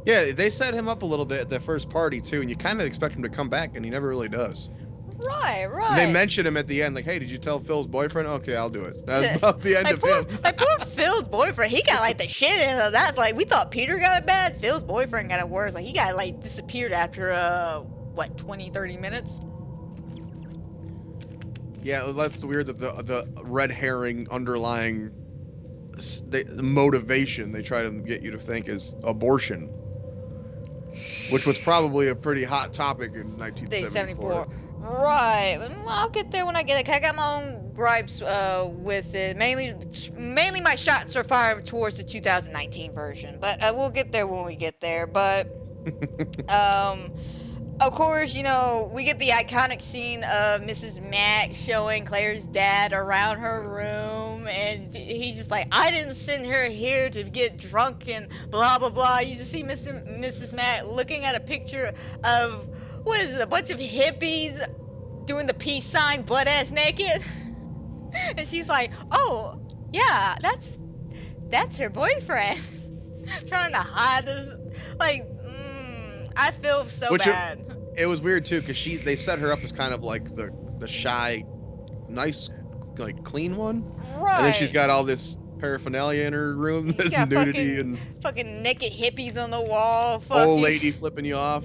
Yeah, they set him up a little bit at the first party, too, and you kind of expect him to come back, and he never really does. Right. They mention him at the end, like, hey, did you tell Phil's boyfriend? Okay, I'll do it. That's about the end of him. My poor Phil's boyfriend, he got, like, the shit in of that. Like, we thought Peter got it bad. Phil's boyfriend got it worse. Like, he got, like, disappeared after, 20, 30 minutes? Yeah, that's weird that the red herring underlying the motivation they try to get you to think is abortion, which was probably a pretty hot topic in 1974. Right. I'll get there when I get it. I got my own gripes with it. Mainly my shots are fired towards the 2019 version, but we'll get there when we get there. But of course, we get the iconic scene of Mrs. Mack showing Claire's dad around her room, and he's just like, I didn't send her here to get drunk and blah, blah, blah. You just see Mrs. Mack looking at a picture of, what is it, a bunch of hippies doing the peace sign butt-ass naked? And she's like, oh, yeah, that's her boyfriend. Trying to hide this, like, I feel so bad. It was weird too, because they set her up as kind of like the shy, nice, like clean one. Right. And then she's got all this paraphernalia in her room. There's nudity and fucking naked hippies on the wall. Old lady flipping you off.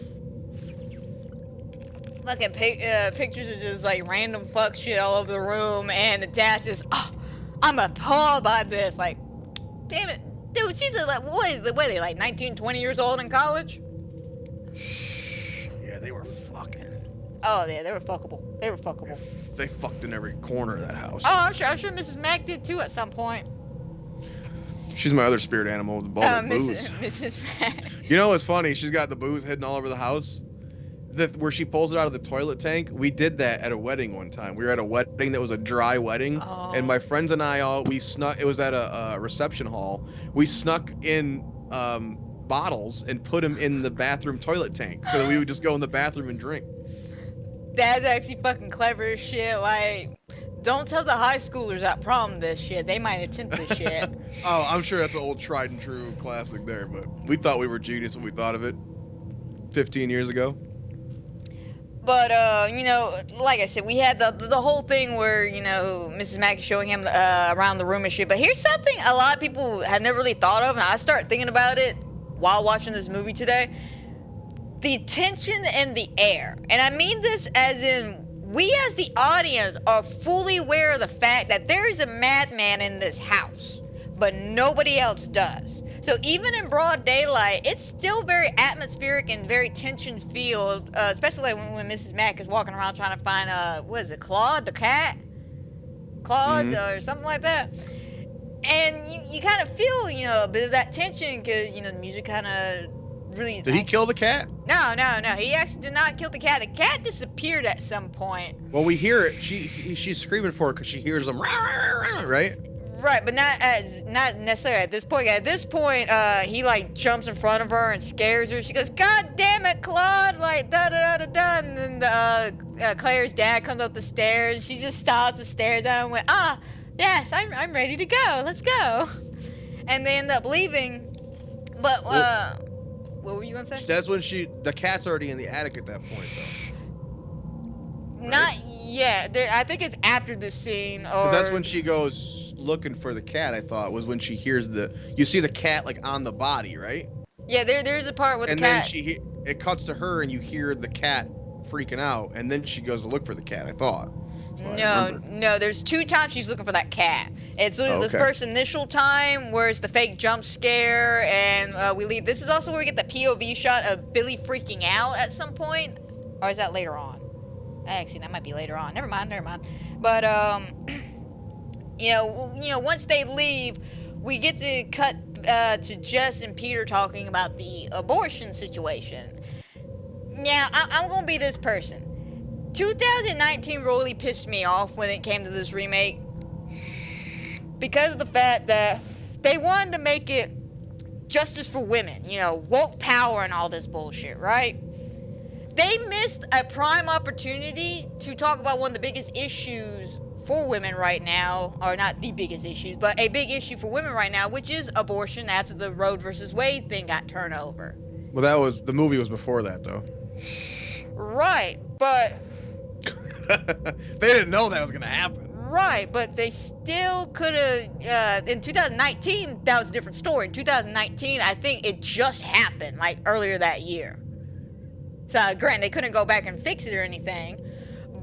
Fucking pictures of just like random fuck shit all over the room, and the dad's just, I'm appalled by this. Like, damn it, dude, she's like, what are they, like 19, 20 years old in college? Yeah, they were fucking. Oh yeah, they were fuckable. They fucked in every corner of that house. Oh, I'm sure Mrs. Mack did too at some point. She's my other spirit animal with the ball of booze. Mrs. Mack. You know what's funny? She's got the booze hidden all over the house. Where she pulls it out of the toilet tank. We did that at a wedding one time. We were at a wedding that was a dry wedding, and my friends and I we snuck. It was at a reception hall. We snuck in bottles and put them in the bathroom toilet tank, so that we would just go in the bathroom and drink. That's actually fucking clever as shit. Like, don't tell the high schoolers at prom this shit. They might attempt this shit. Oh, I'm sure that's an old tried and true classic there, but we thought we were genius when we thought of it 15 years ago. But, like I said, we had the whole thing where, Mrs. Mack is showing him around the room and shit. But here's something a lot of people have never really thought of, and I started thinking about it while watching this movie today. The tension in the air. And I mean this as in, we as the audience are fully aware of the fact that there is a madman in this house, but nobody else does. So even in broad daylight, it's still very atmospheric and very tension-filled, especially when Mrs. Mack is walking around trying to find, Claude, the cat? Claude, or something like that. And you kind of feel, a bit of that tension because, the music kind of really... Did he kill the cat? No. He actually did not kill the cat. The cat disappeared at some point. Well, we hear it. She's screaming for it because she hears them, right? Right, but not necessarily at this point. At this point, he like jumps in front of her and scares her. She goes, "God damn it, Claude!" Like da da da da da. And then Claire's dad comes up the stairs. She just stops and stares at him and went, "Ah, yes, I'm ready to go. Let's go." And they end up leaving. But what were you gonna say? That's when the cat's already in the attic at that point, though. Not yet. I think it's after the scene. Or 'Cause that's when she goes looking for the cat. I thought was when she hears you see the cat like on the body, right? Yeah, there's a part with the cat. And then it cuts to her and you hear the cat freaking out, and then she goes to look for the cat. I thought. No, there's 2 times she's looking for that cat. It's the first initial time where it's the fake jump scare, and we leave. This is also where we get the POV shot of Billy freaking out at some point, or is that later on? Actually, that might be later on. Never mind. But you know, once they leave, we get to cut to Jess and Peter talking about the abortion situation. Now, I'm gonna be this person. 2019 really pissed me off when it came to this remake because of the fact that they wanted to make it justice for women, woke power and all this bullshit, right? They missed a prime opportunity to talk about one of the biggest issues for women right now, or not the biggest issues, but a big issue for women right now, which is abortion after the Roe versus Wade thing got turned over. Well, the movie was before that, though. Right, but they didn't know that was gonna happen. Right, but they still could have. In 2019, that was a different story. In 2019, I think it just happened, like earlier that year. So, granted, they couldn't go back and fix it or anything,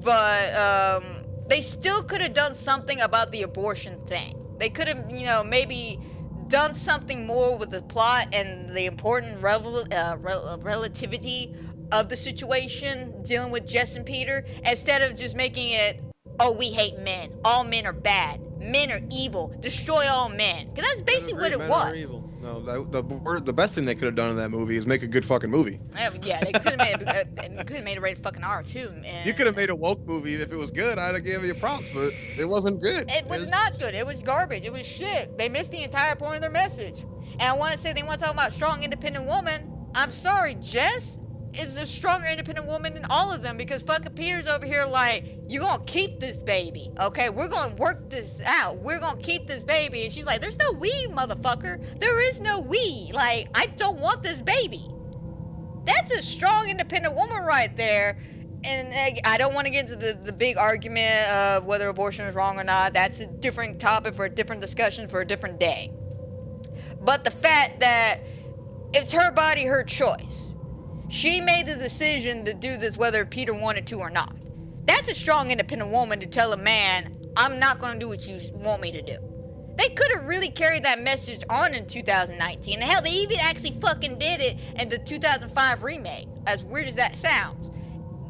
but they still could have done something about the abortion thing. They could have, maybe done something more with the plot and the important relativity of the situation dealing with Jess and Peter, instead of just making it, oh, we hate men. All men are bad. Men are evil. Destroy all men. Because that's basically what it was. No, the best thing they could have done in that movie is make a good fucking movie. Yeah, they could have made a rated fucking R too. And you could have made a woke movie if it was good. I'd have given you props, but it wasn't good. It was not good. It was garbage. It was shit. They missed the entire point of their message. And I want to say they want to talk about strong, independent woman. I'm sorry, Jess is a stronger, independent woman than all of them, because fucking Peter's over here like, you're gonna keep this baby, okay? We're gonna work this out. We're gonna keep this baby. And she's like, there's no we, motherfucker. There is no we. Like, I don't want this baby. That's a strong, independent woman right there. And I don't want to get into the big argument of whether abortion is wrong or not. That's a different topic for a different discussion for a different day. But the fact that it's her body, her choice. She made the decision to do this whether Peter wanted to or not. That's a strong, independent woman to tell a man, I'm not going to do what you want me to do. They could have really carried that message on in 2019. And hell, they even actually fucking did it in the 2005 remake, as weird as that sounds.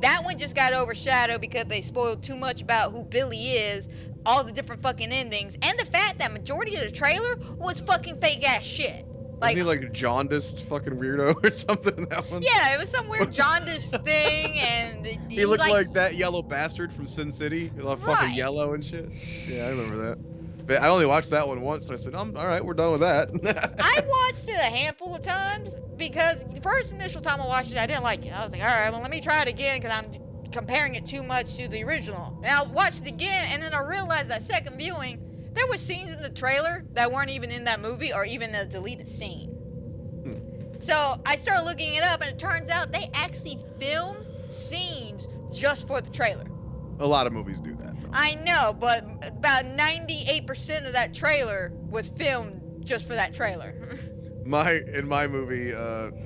That one just got overshadowed because they spoiled too much about who Billy is, all the different fucking endings, and the fact that majority of the trailer was fucking fake ass shit. Like, was he like a jaundiced fucking weirdo or something in that one? Yeah, it was some weird jaundiced thing, and he looked like that yellow bastard from Sin City, all fucking yellow and shit. Yeah, I remember that. But I only watched that one once, and I said, all right, we're done with that. I watched it a handful of times because the first initial time I watched it, I didn't like it. I was like, all right, well, let me try it again because I'm comparing it too much to the original. And I watched it again, and then I realized that second viewing, there were scenes in the trailer that weren't even in that movie or even a deleted scene. So I started looking it up, and it turns out they actually filmed scenes just for the trailer. A lot of movies do that, though. I know, but about 98% of that trailer was filmed just for that trailer. In my movie,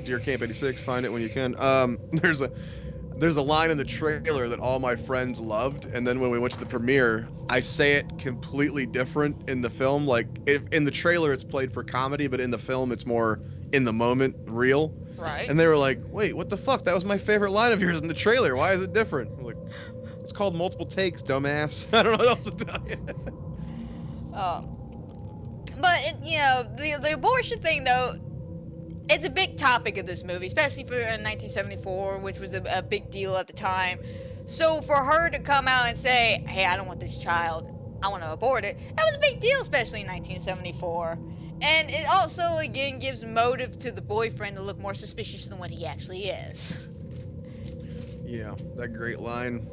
Deer Camp 86, find it when you can. There's a line in the trailer that all my friends loved, and then when we went to the premiere, I say it completely different in the film. Like, in the trailer, it's played for comedy, but in the film, it's more in the moment, real. Right. And they were like, wait, what the fuck? That was my favorite line of yours in the trailer. Why is it different? I'm like, it's called multiple takes, dumbass. I don't know what else to tell you. But, the abortion thing, though, it's a big topic of this movie, especially for 1974, which was a big deal at the time. So for her to come out and say, hey, I don't want this child, I want to abort it. That was a big deal, especially in 1974. And it also, again, gives motive to the boyfriend to look more suspicious than what he actually is. Yeah, that great line.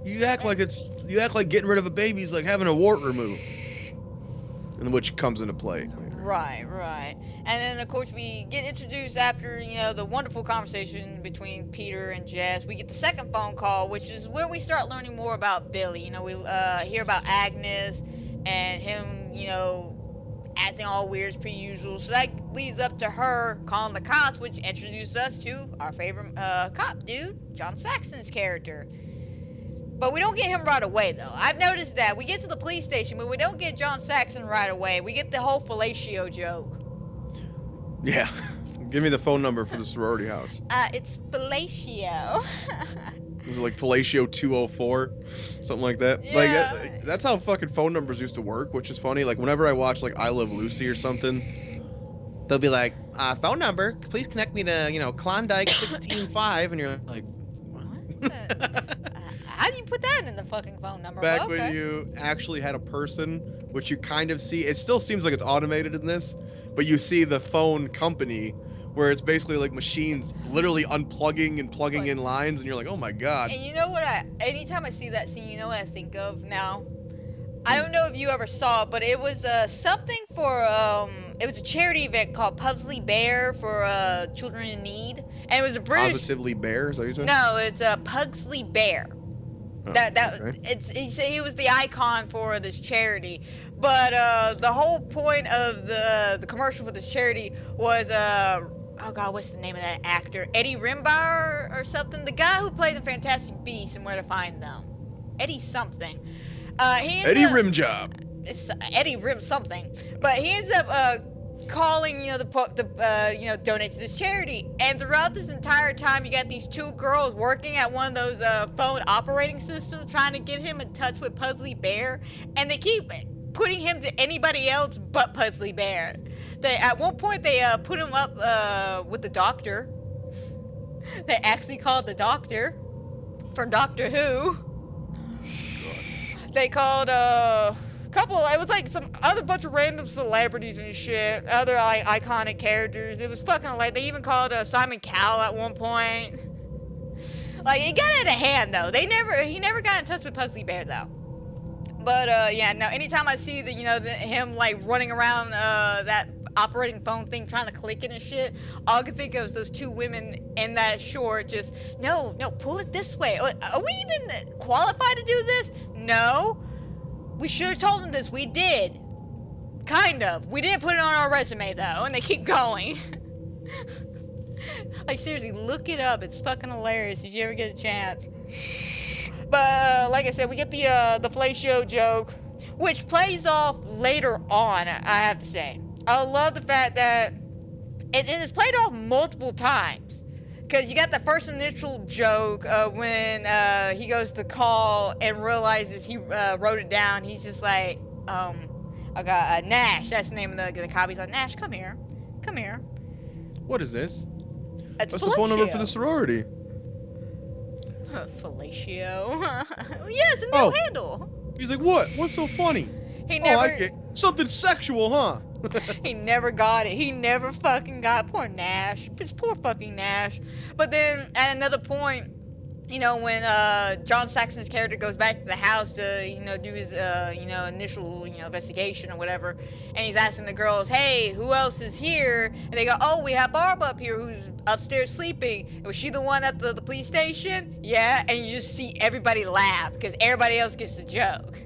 You act like getting rid of a baby is like having a wart removed. And which comes into play. Right. And then, of course, we get introduced after, the wonderful conversation between Peter and Jess. We get the second phone call, which is where we start learning more about Billy. We hear about Agnes and him, acting all weird as per usual. So that leads up to her calling the cops, which introduces us to our favorite cop dude, John Saxon's character. But we don't get him right away, though. I've noticed that. We get to the police station, but we don't get John Saxon right away. We get the whole fellatio joke. Yeah. Give me the phone number for the sorority house. It's fellatio. Is it like fellatio 204? Something like that? Yeah. Like, that's how fucking phone numbers used to work, which is funny. Like, whenever I watch, like, I Love Lucy or something, they'll be like, phone number, please connect me to, Klondike 165, and you're like, what? How do you put that in the fucking phone number? Back when you actually had a person, which you kind of see, it still seems like it's automated in this, but you see the phone company where it's basically like machines literally unplugging and plugging in lines, and you're like, oh my god. And you know what anytime I see that scene, you know what I think of now? I don't know if you ever saw it, but it was something for, it was a charity event called Pugsley Bear for children in need. And it was a British... Positively Bear, is that what you said? No, it's a Pugsley Bear. He was the icon for this charity, but the whole point of the commercial for this charity was oh god, what's the name of that actor? Eddie Rimbaud or something? The guy who played the Fantastic Beasts and Where to Find Them. Eddie something. Eddie Rimjob. It's Eddie Rim something, but he ends up calling, donate to this charity. And throughout this entire time, you got these two girls working at one of those phone operating systems trying to get him in touch with Pugsley Bear, and they keep putting him to anybody else but Pugsley Bear. At one point, they put him up with the doctor. They actually called the doctor from Doctor Who. They called it was like some other bunch of random celebrities and shit, other like iconic characters. It was fucking like they even called Simon Cowell at one point. Like it got out of hand though. He never got in touch with Pugsley Bear though. But no. Anytime I see him like running around that operating phone thing trying to click it and shit, all I can think of is those two women in that short just no, pull it this way. Are we even qualified to do this? No. We should have told them this. We did. Kind of. We didn't put it on our resume, though, and they keep going. Like, seriously, look it up. It's fucking hilarious if you ever get a chance. But, like I said, we get the fellatio joke, which plays off later on, I have to say. I love the fact that it's played off multiple times. Because you got the first initial joke when he goes to call and realizes he wrote it down. He's just like, I got Nash. That's the name of the cop. He's like, Nash, come here. Come here. What is this? It's What's the phone number for the sorority? Fellatio. Yes, a new handle. He's like, what? What's so funny? Something sexual, huh? He never got it. He never fucking got it. Poor Nash. It's poor fucking Nash. But then at another point, when John Saxon's character goes back to the house to, do his, initial, investigation or whatever, and he's asking the girls, hey, who else is here? And they go, oh, we have Barb up here who's upstairs sleeping. Was she the one at the police station? Yeah. And you just see everybody laugh because everybody else gets the joke.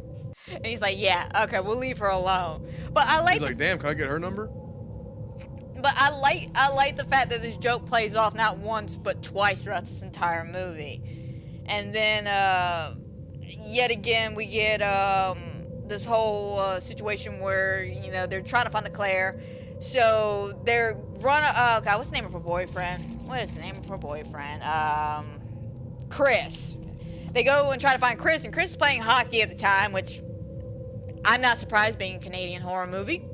And he's like, yeah, okay, we'll leave her alone. But I like. He's like, damn, can I get her number? But I like the fact that this joke plays off not once but twice throughout this entire movie. And then yet again we get this whole situation where they're trying to find the Claire. So they're running. Oh god, what's the name of her boyfriend? What is the name of her boyfriend? Chris. They go and try to find Chris, and Chris is playing hockey at the time, which I'm not surprised being a Canadian horror movie.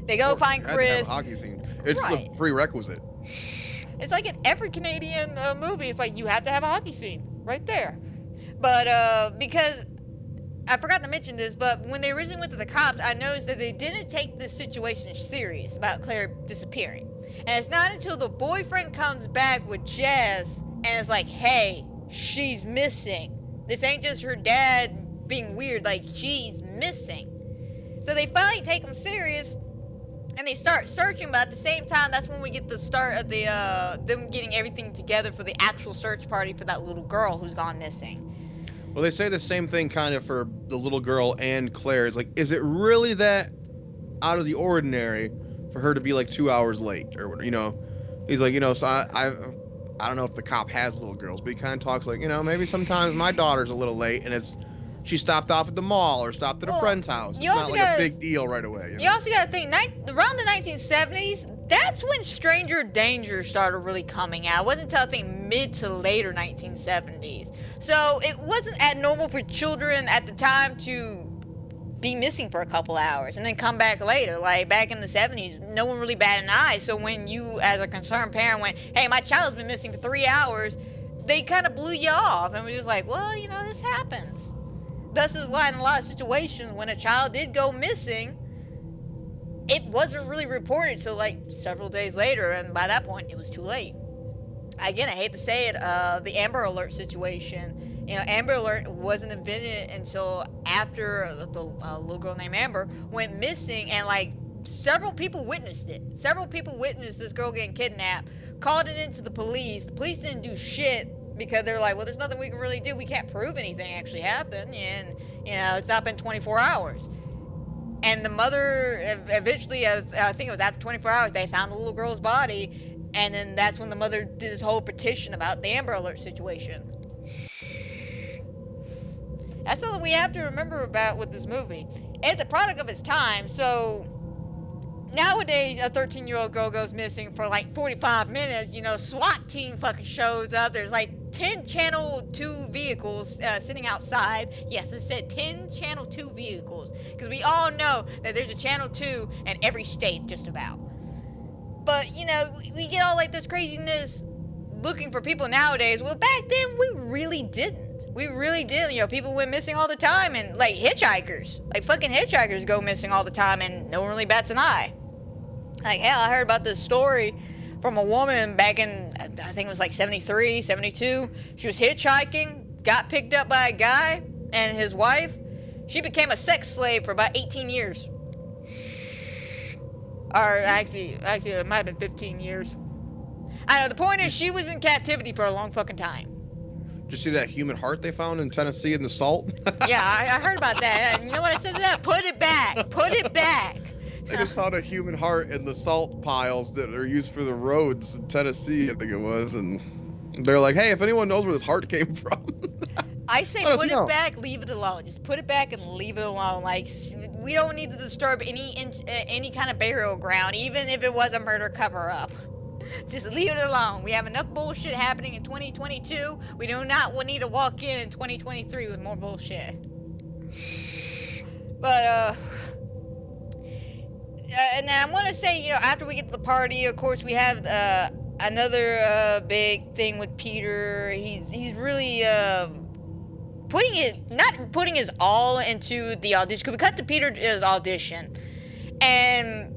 They go find Chris. Have a hockey scene. It's a prerequisite. It's like in every Canadian movie, it's like you have to have a hockey scene right there. But because I forgot to mention this, but when they originally went to the cops, I noticed that they didn't take this situation serious about Claire disappearing. And it's not until the boyfriend comes back with Jess and is like, hey, she's missing. This ain't just her dad being weird, like, she's missing. So they finally take him serious, and they start searching, but at the same time, that's when we get the start of the them getting everything together for the actual search party for that little girl who's gone missing. Well, they say the same thing kind of for the little girl and Claire. It's like, is it really that out of the ordinary for her to be like 2 hours late, or He's like, so I don't know if the cop has little girls, but he kind of talks like, maybe sometimes my daughter's a little late, and she stopped off at the mall or stopped at a friend's house. It's not like a big deal right away. You also got to think, around the 1970s, that's when stranger danger started really coming out. It wasn't until I think mid to later 1970s. So it wasn't abnormal for children at the time to be missing for a couple hours and then come back later. Like back in the 70s, no one really batted an eye. So when you, as a concerned parent, went, hey, my child's been missing for 3 hours, they kind of blew you off and were just like, well, this happens. This is why in a lot of situations when a child did go missing, it wasn't really reported till like several days later, and by that point it was too late. Again, I hate to say it, the Amber Alert situation. Amber Alert wasn't invented until after the little girl named Amber went missing, and like several people witnessed it. Several people witnessed this girl getting kidnapped, called it into the police. The police didn't do shit because they're like, well, there's nothing we can really do. We can't prove anything actually happened, and it's not been 24 hours. And the mother eventually, I think it was after 24 hours, they found the little girl's body. And then that's when the mother did this whole petition about the Amber Alert situation. That's something we have to remember about with this movie. It's a product of its time, so nowadays a 13-year-old girl goes missing for like 45 minutes, SWAT team fucking shows up. There's like 10 Channel 2 vehicles sitting outside. Yes, it said 10 Channel 2 vehicles. Because we all know that there's a Channel 2 in every state just about. But, we get all like this craziness looking for people nowadays. Well, back then, we really didn't. We really did. People went missing all the time. And, like, hitchhikers. Like, fucking hitchhikers go missing all the time. And no one really bats an eye. Like, hell, I heard about this story from a woman back in, I think it was like 73, 72. She was hitchhiking, got picked up by a guy and his wife. She became a sex slave for about 18 years. Or actually, it might have been 15 years. I know, the point is she was in captivity for a long fucking time. Did you see that human heart they found in Tennessee in the salt? Yeah, I heard about that. And you know what I said to that? Put it back. Put it back. They just found a human heart in the salt piles that are used for the roads in Tennessee, I think it was. And they're like, hey, if anyone knows where this heart came from. I say put it back, leave it alone. Just put it back and leave it alone. Like, we don't need to disturb any kind of burial ground, even if it was a murder cover-up. Just leave it alone. We have enough bullshit happening in 2022. We do not need to walk in 2023 with more bullshit. But, and I want to say, after we get to the party, of course, we have another big thing with Peter. He's really not putting his all into the audition. Because we cut to Peter's audition, and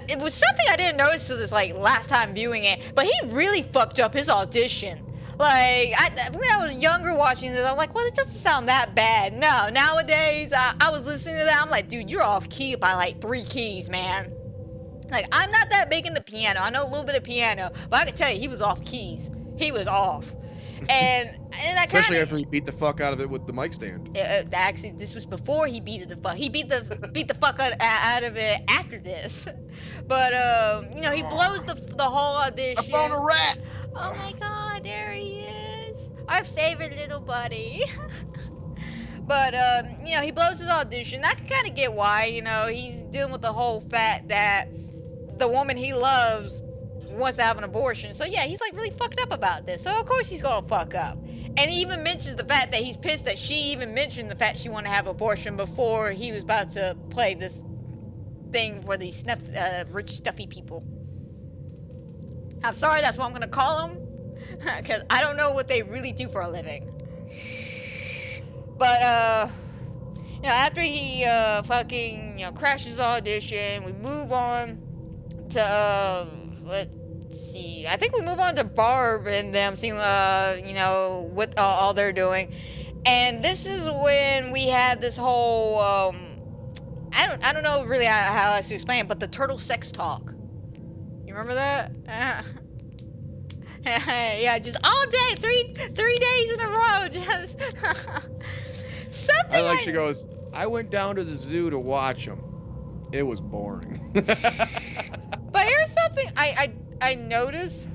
it was something I didn't notice till this last time viewing it, but he really fucked up his audition. When I was younger watching this, I'm like, well, it doesn't sound that bad. No, nowadays, I was listening to that, I'm like, dude, you're off key by like 3 keys, man. Like, I'm not that big in the piano. I know a little bit of piano, but I can tell you, he was off keys. He was off. And I especially after he beat the fuck out of it with the mic stand. Actually, this was before he beat the fuck. He beat the fuck out of it after this. But he blows the whole audition. I found a rat. Oh my God, there he is, our favorite little buddy. But he blows his audition. I can kind of get why. He's dealing with the whole fact that the woman he loves wants to have an abortion. So yeah, he's really fucked up about this. So of course he's gonna fuck up. And he even mentions the fact that he's pissed that she even mentioned the fact she wanted to have abortion before he was about to play this thing for these rich stuffy people. I'm sorry, that's what I'm gonna call them, because I don't know what they really do for a living. But after he fucking crashes the audition, we move on to let's see. I think we move on to Barb and them seeing what all they're doing, and this is when we have this whole I don't know really how else to explain it, but the turtle sex talk. You remember that? Yeah, just all day, three days in a row, just something. I like she goes, I went down to the zoo to watch them. It was boring. But here's something I noticed,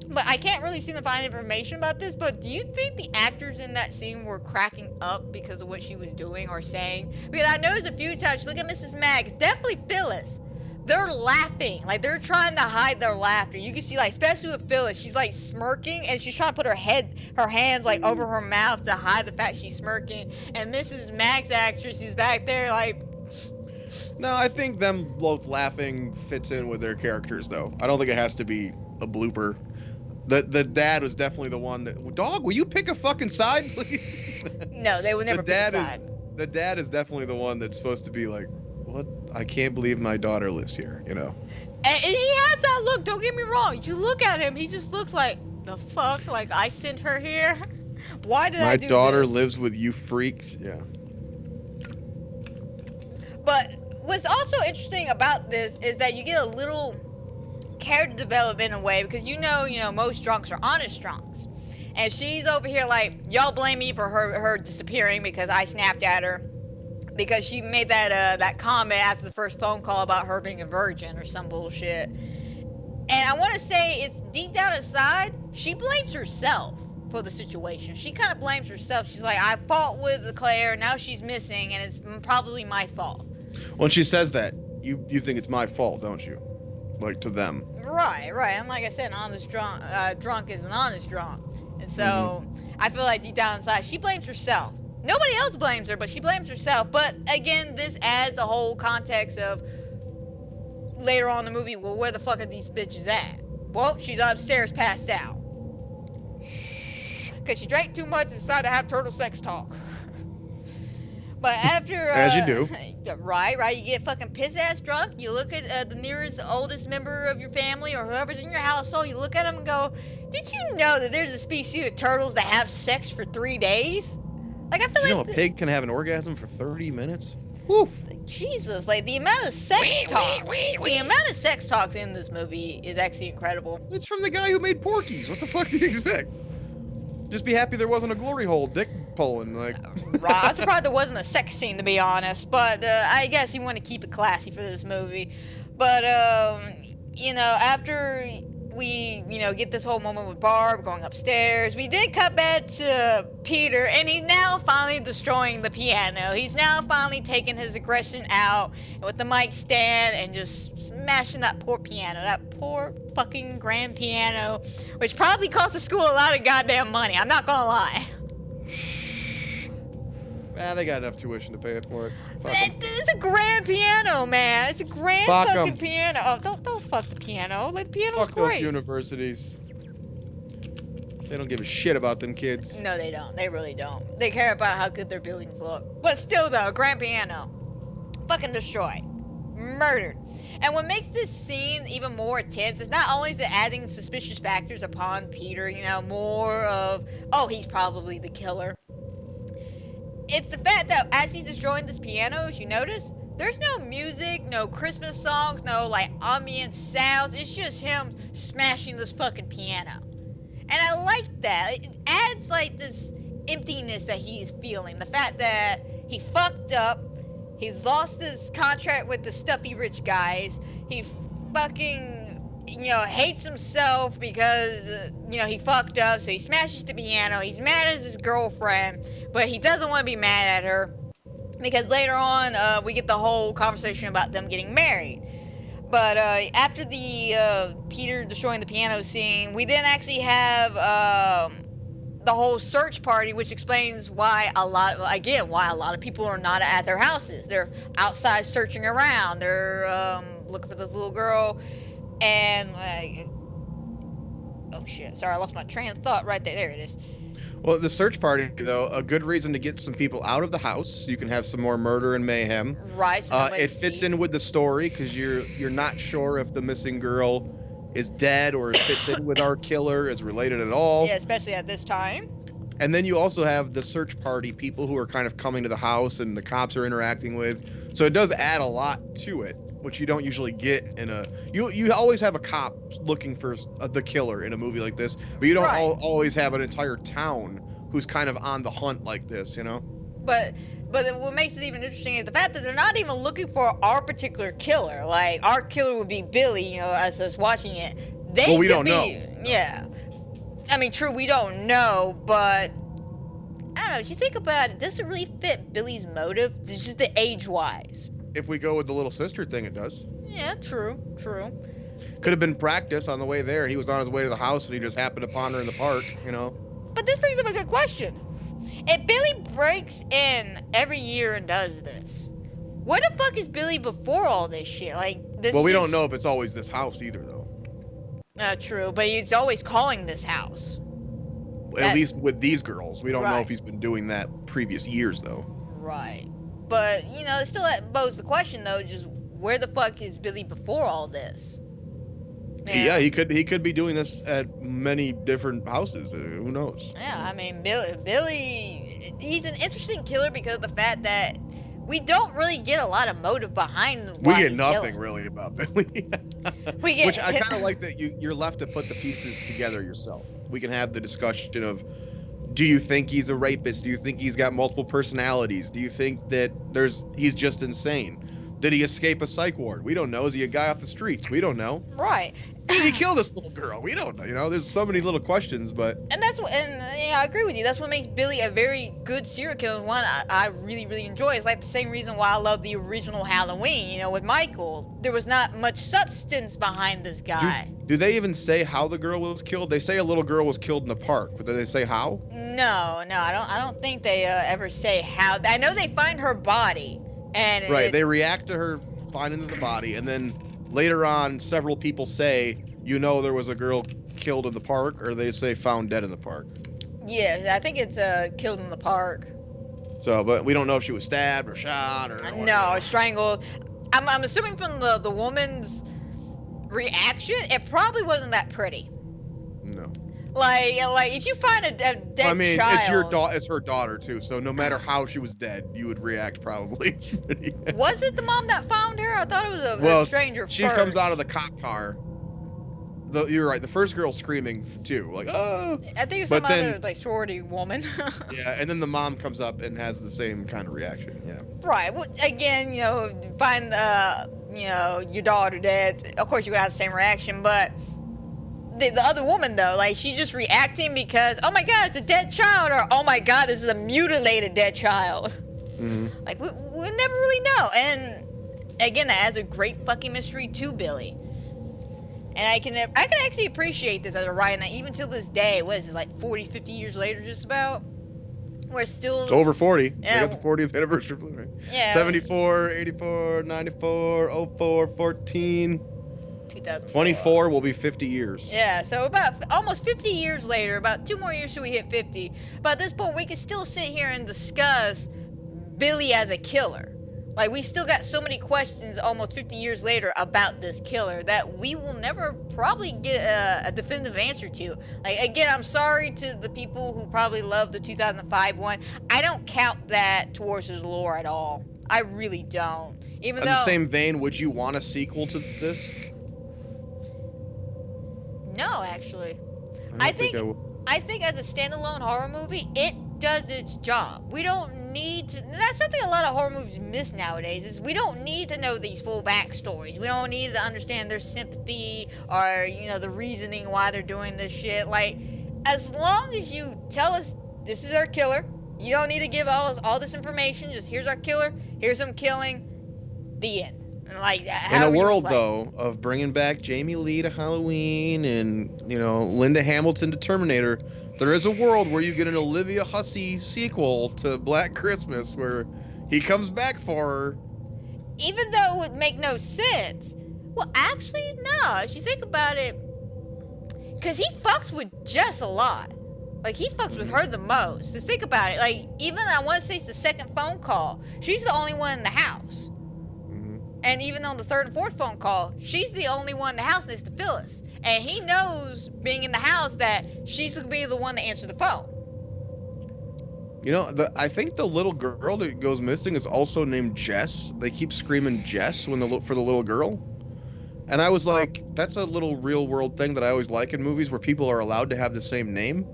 but I can't really seem to find information about this, but do you think the actors in that scene were cracking up because of what she was doing or saying? Because I noticed a few times, look at Mrs. Mags, definitely Phyllis. They're laughing, like they're trying to hide their laughter. You can see, like, especially with Phyllis, she's like smirking and she's trying to put her hands like over her mouth to hide the fact she's smirking. And Mrs. Mags actress is back there like. No, I think them both laughing fits in with their characters, though. I don't think it has to be a blooper. The dad was definitely the one that. Dog, will you pick a fucking side, please? No, they would never pick a side. The dad is definitely the one that's supposed to be like, what? I can't believe my daughter lives here, And he has that look, don't get me wrong. You look at him, he just looks like, the fuck? Like, I sent her here? Why did I do this? My daughter lives with you freaks? Yeah. But what's also interesting about this is that you get a little character development in a way, because most drunks are honest drunks. And she's over here like, y'all blame me for her disappearing because I snapped at her. Because she made that comment after the first phone call about her being a virgin or some bullshit. And I want to say it's deep down inside, she blames herself for the situation. She kind of blames herself. She's like, I fought with Claire, now she's missing, and it's probably my fault. When she says that, you think it's my fault, don't you? Like, to them. Right. And like I said, an honest drunk is an honest drunk. And so I feel like deep down inside, she blames herself. Nobody else blames her, but she blames herself. But again, this adds a whole context of later on in the movie, well, where the fuck are these bitches at? Well, she's upstairs passed out. Because she drank too much and decided to have turtle sex talk. But after... As you do. Right. You get fucking piss-ass drunk. You look at the nearest, oldest member of your family or whoever's in your household. You look at them and go, did you know that there's a species of turtles that have sex for 3 days? Like, I feel like... a pig can have an orgasm for 30 minutes? Woo! Jesus, like, the amount of sex talk... The amount of sex talks in this movie is actually incredible. It's from the guy who made Porky's. What the fuck do you expect? Just be happy there wasn't a glory hole dick pulling, like... Right, I'm surprised there wasn't a sex scene, to be honest. But, I guess he wanted to keep it classy for this movie. But, after... we, get this whole moment with Barb going upstairs. We did cut back to Peter, and he's now finally destroying the piano. He's now finally taking his aggression out with the mic stand and just smashing that poor piano, that poor fucking grand piano, which probably cost the school a lot of goddamn money. I'm not gonna lie. They got enough tuition to pay it for it. It's a grand piano, man. It's a grand fucking piano. Oh, don't fuck the piano. Like, the piano's fuck great. Those universities. They don't give a shit about them kids. No, they don't. They really don't. They care about how good their buildings look. But still, though, grand piano. Fucking destroyed. Murdered. And what makes this scene even more intense is not only is it adding suspicious factors upon Peter, more of, oh, he's probably the killer. It's the fact that as he's destroying this piano, as you notice, there's no music, no Christmas songs, no, like, ambient sounds. It's just him smashing this fucking piano. And I like that. It adds, like, this emptiness that he is feeling. The fact that he fucked up. He's lost his contract with the stuffy rich guys. He fucking, hates himself because, he fucked up. So he smashes the piano. He's mad at his girlfriend. But he doesn't want to be mad at her. Because later on, we get the whole conversation about them getting married. But after the Peter destroying the piano scene, we then actually have the whole search party, which explains why a lot of people are not at their houses. They're outside searching around. They're looking for this little girl, and like, oh shit! Sorry, I lost my train of thought right there. There it is. Well, the search party, though, a good reason to get some people out of the house. So you can have some more murder and mayhem. Right. So nobody It can fits see. in with the story because you're not sure if the missing girl is dead or it fits in with our killer, is related at all. Yeah, especially at this time. And then you also have the search party, people who are kind of coming to the house and the cops are interacting with. So it does add a lot to it, which you don't usually get in a. You always have a cop looking for the killer in a movie like this, but you don't Right. always have an entire town who's kind of on the hunt like this, you know? But what makes it even interesting is the fact that they're not even looking for our particular killer. Like, our killer would be Billy, you know, as us watching it. They Well, we could don't be, know. Yeah. I mean, true, we don't know, but I don't know. If you think about it, does it really fit Billy's motive? It's just the age-wise. If we go with the little sister thing, it does. Yeah, true. Could have been practice on the way there. He was on his way to the house and he just happened upon her in the park, you know? But this brings up a good question. If Billy breaks in every year and does this, where the fuck is Billy before all this shit? Like, this. Well, we is- don't know if it's always this house either, though. True, but he's always calling this house. At least with these girls. We don't know Right. if he's been doing that previous years, though. Right. But, you know, it still poses the question, though, just where the fuck is Billy before all this? Yeah, he could be doing this at many different houses. Who knows? Yeah, I mean, Billy, he's an interesting killer because of the fact that we don't really get a lot of motive behind We why get he's nothing killing. really about Billy. We get, Which I kind of like that you're left to put the pieces together yourself. We can have the discussion of, do you think he's a rapist? Do you think he's got multiple personalities? Do you think that he's just insane? Did he escape a psych ward? We don't know. Is he a guy off the streets? We don't know. Right. Did he kill this little girl? We don't know. You know, there's so many little questions, but And that's what, and yeah, I agree with you. That's what makes Billy a very good serial killer. and One I really, really enjoy. It's like the same reason why I love the original Halloween. You know, with Michael, there was not much substance behind this guy. do they even say how the girl was killed? They say a little girl was killed in the park, but do they say how? No, I don't think they ever say how. I know they find her body, and Right, they react to her finding the body, and then later on, several people say, you know, there was a girl killed in the park, or they say found dead in the park. Yeah, I think it's killed in the park. So, but we don't know if she was stabbed or shot or. No, strangled. I'm assuming from the woman's reaction, it probably wasn't that pretty. No. Like if you find a dead I mean, child, it's her daughter too. So no matter how she was dead, you would react probably. was it the mom that found her? I thought it was a stranger she first. comes out of the cop car. You're right. The first girl's screaming too, like oh. I think it's but some then- other like sorority woman. Yeah, and then the mom comes up and has the same kind of reaction. Yeah. Right. Well, again, you know, find you know, your daughter dead. Of course, you're gonna have the same reaction, but the other woman though, like she's just reacting because oh my god, it's a dead child, or oh my god, this is a mutilated dead child. Mm-hmm. Like we never really know, and again, that adds a great fucking mystery to Billy. And I can actually appreciate this as a writer, and even till this day, what is it, like 40, 50 years later, just about? We're still... It's over 40. Yeah. We got the 40th anniversary. Right? Yeah. 74, 84, 94, 04, 14. 2004. 24 will be 50 years. Yeah, so about almost 50 years later, about 2 more years till we hit 50. But at this point, we can still sit here and discuss Billy as a killer. Like, we still got so many questions almost 50 years later about this killer that we will never probably get a definitive answer to. Like, again, I'm sorry to the people who probably love the 2005 one. I don't count that towards his lore at all. I really don't. Even In though... the same vein, would you want a sequel to this? No, actually. I don't I think as a standalone horror movie, it does its job. We don't need to. That's something a lot of horror movies miss nowadays. Is we don't need to know these full backstories. We don't need to understand their sympathy or the reasoning why they're doing this shit. Like, as long as you tell us this is our killer, you don't need to give all this information. Just here's our killer. Here's him killing. The end. And like In a world, though, of bringing back Jamie Lee to Halloween and, Linda Hamilton to Terminator, there is a world where you get an Olivia Hussey sequel to Black Christmas where he comes back for her. Even though it would make no sense. Well, actually, no. If you think about it, because he fucks with Jess a lot. Like, he fucks with her the most. So think about it. Like, even I want to say it's the second phone call, she's the only one in the house. And even on the third and fourth phone call, she's the only one in the house, and it's to Phyllis. And he knows, being in the house, that she's going to be the one to answer the phone. You know, I think the little girl that goes missing is also named Jess. They keep screaming Jess for the little girl. And I was like, that's a little real world thing that I always like in movies where people are allowed to have the same name.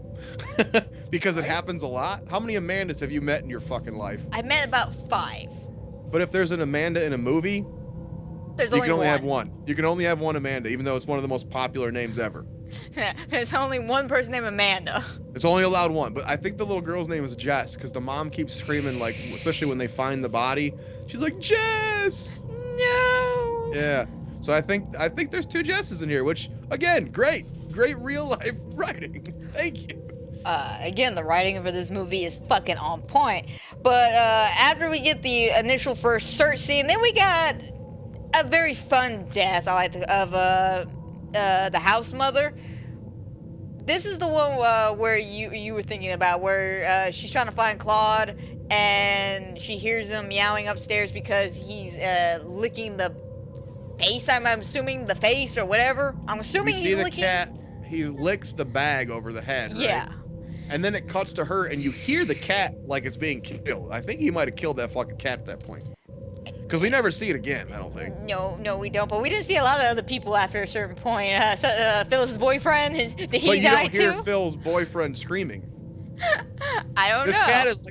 Because it happens a lot. How many Amandas have you met in your fucking life? I met about 5. But if there's an Amanda in a movie, you can only have one. You can only have one Amanda, even though it's one of the most popular names ever. There's only one person named Amanda. It's only allowed one. But I think the little girl's name is Jess, because the mom keeps screaming, like, especially when they find the body. She's like, Jess! No! Yeah. So I think there's 2 Jesses in here, which, again, great real life writing. Thank you. Again, the writing for this movie is fucking on point. But after we get the initial first search scene, then we got a very fun death, of the house mother. This is the one where you were thinking about, where she's trying to find Claude, and she hears him meowing upstairs because he's licking the face. I'm assuming the face or whatever. I'm assuming he's licking. Cat, he licks the bag over the head. Right? Yeah. And then it cuts to her, and you hear the cat like it's being killed. I think he might have killed that fucking cat at that point. Because we never see it again, I don't think. No, we don't. But we didn't see a lot of other people after a certain point. Phyllis' boyfriend, did he die too? But you don't hear Phil's boyfriend screaming. I don't know. This cat is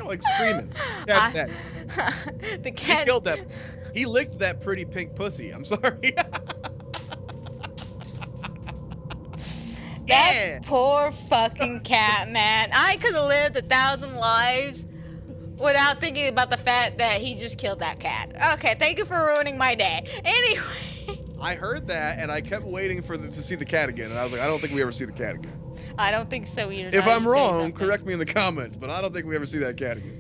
like screaming. The cat. He killed that. He licked that pretty pink pussy. I'm sorry. That poor fucking cat, man. I could have lived 1,000 lives without thinking about the fact that he just killed that cat. Okay, thank you for ruining my day. Anyway. I heard that, and I kept waiting to see the cat again, and I was like, I don't think we ever see the cat again. I don't think so either. If I'm wrong, correct me in the comments, but I don't think we ever see that cat again.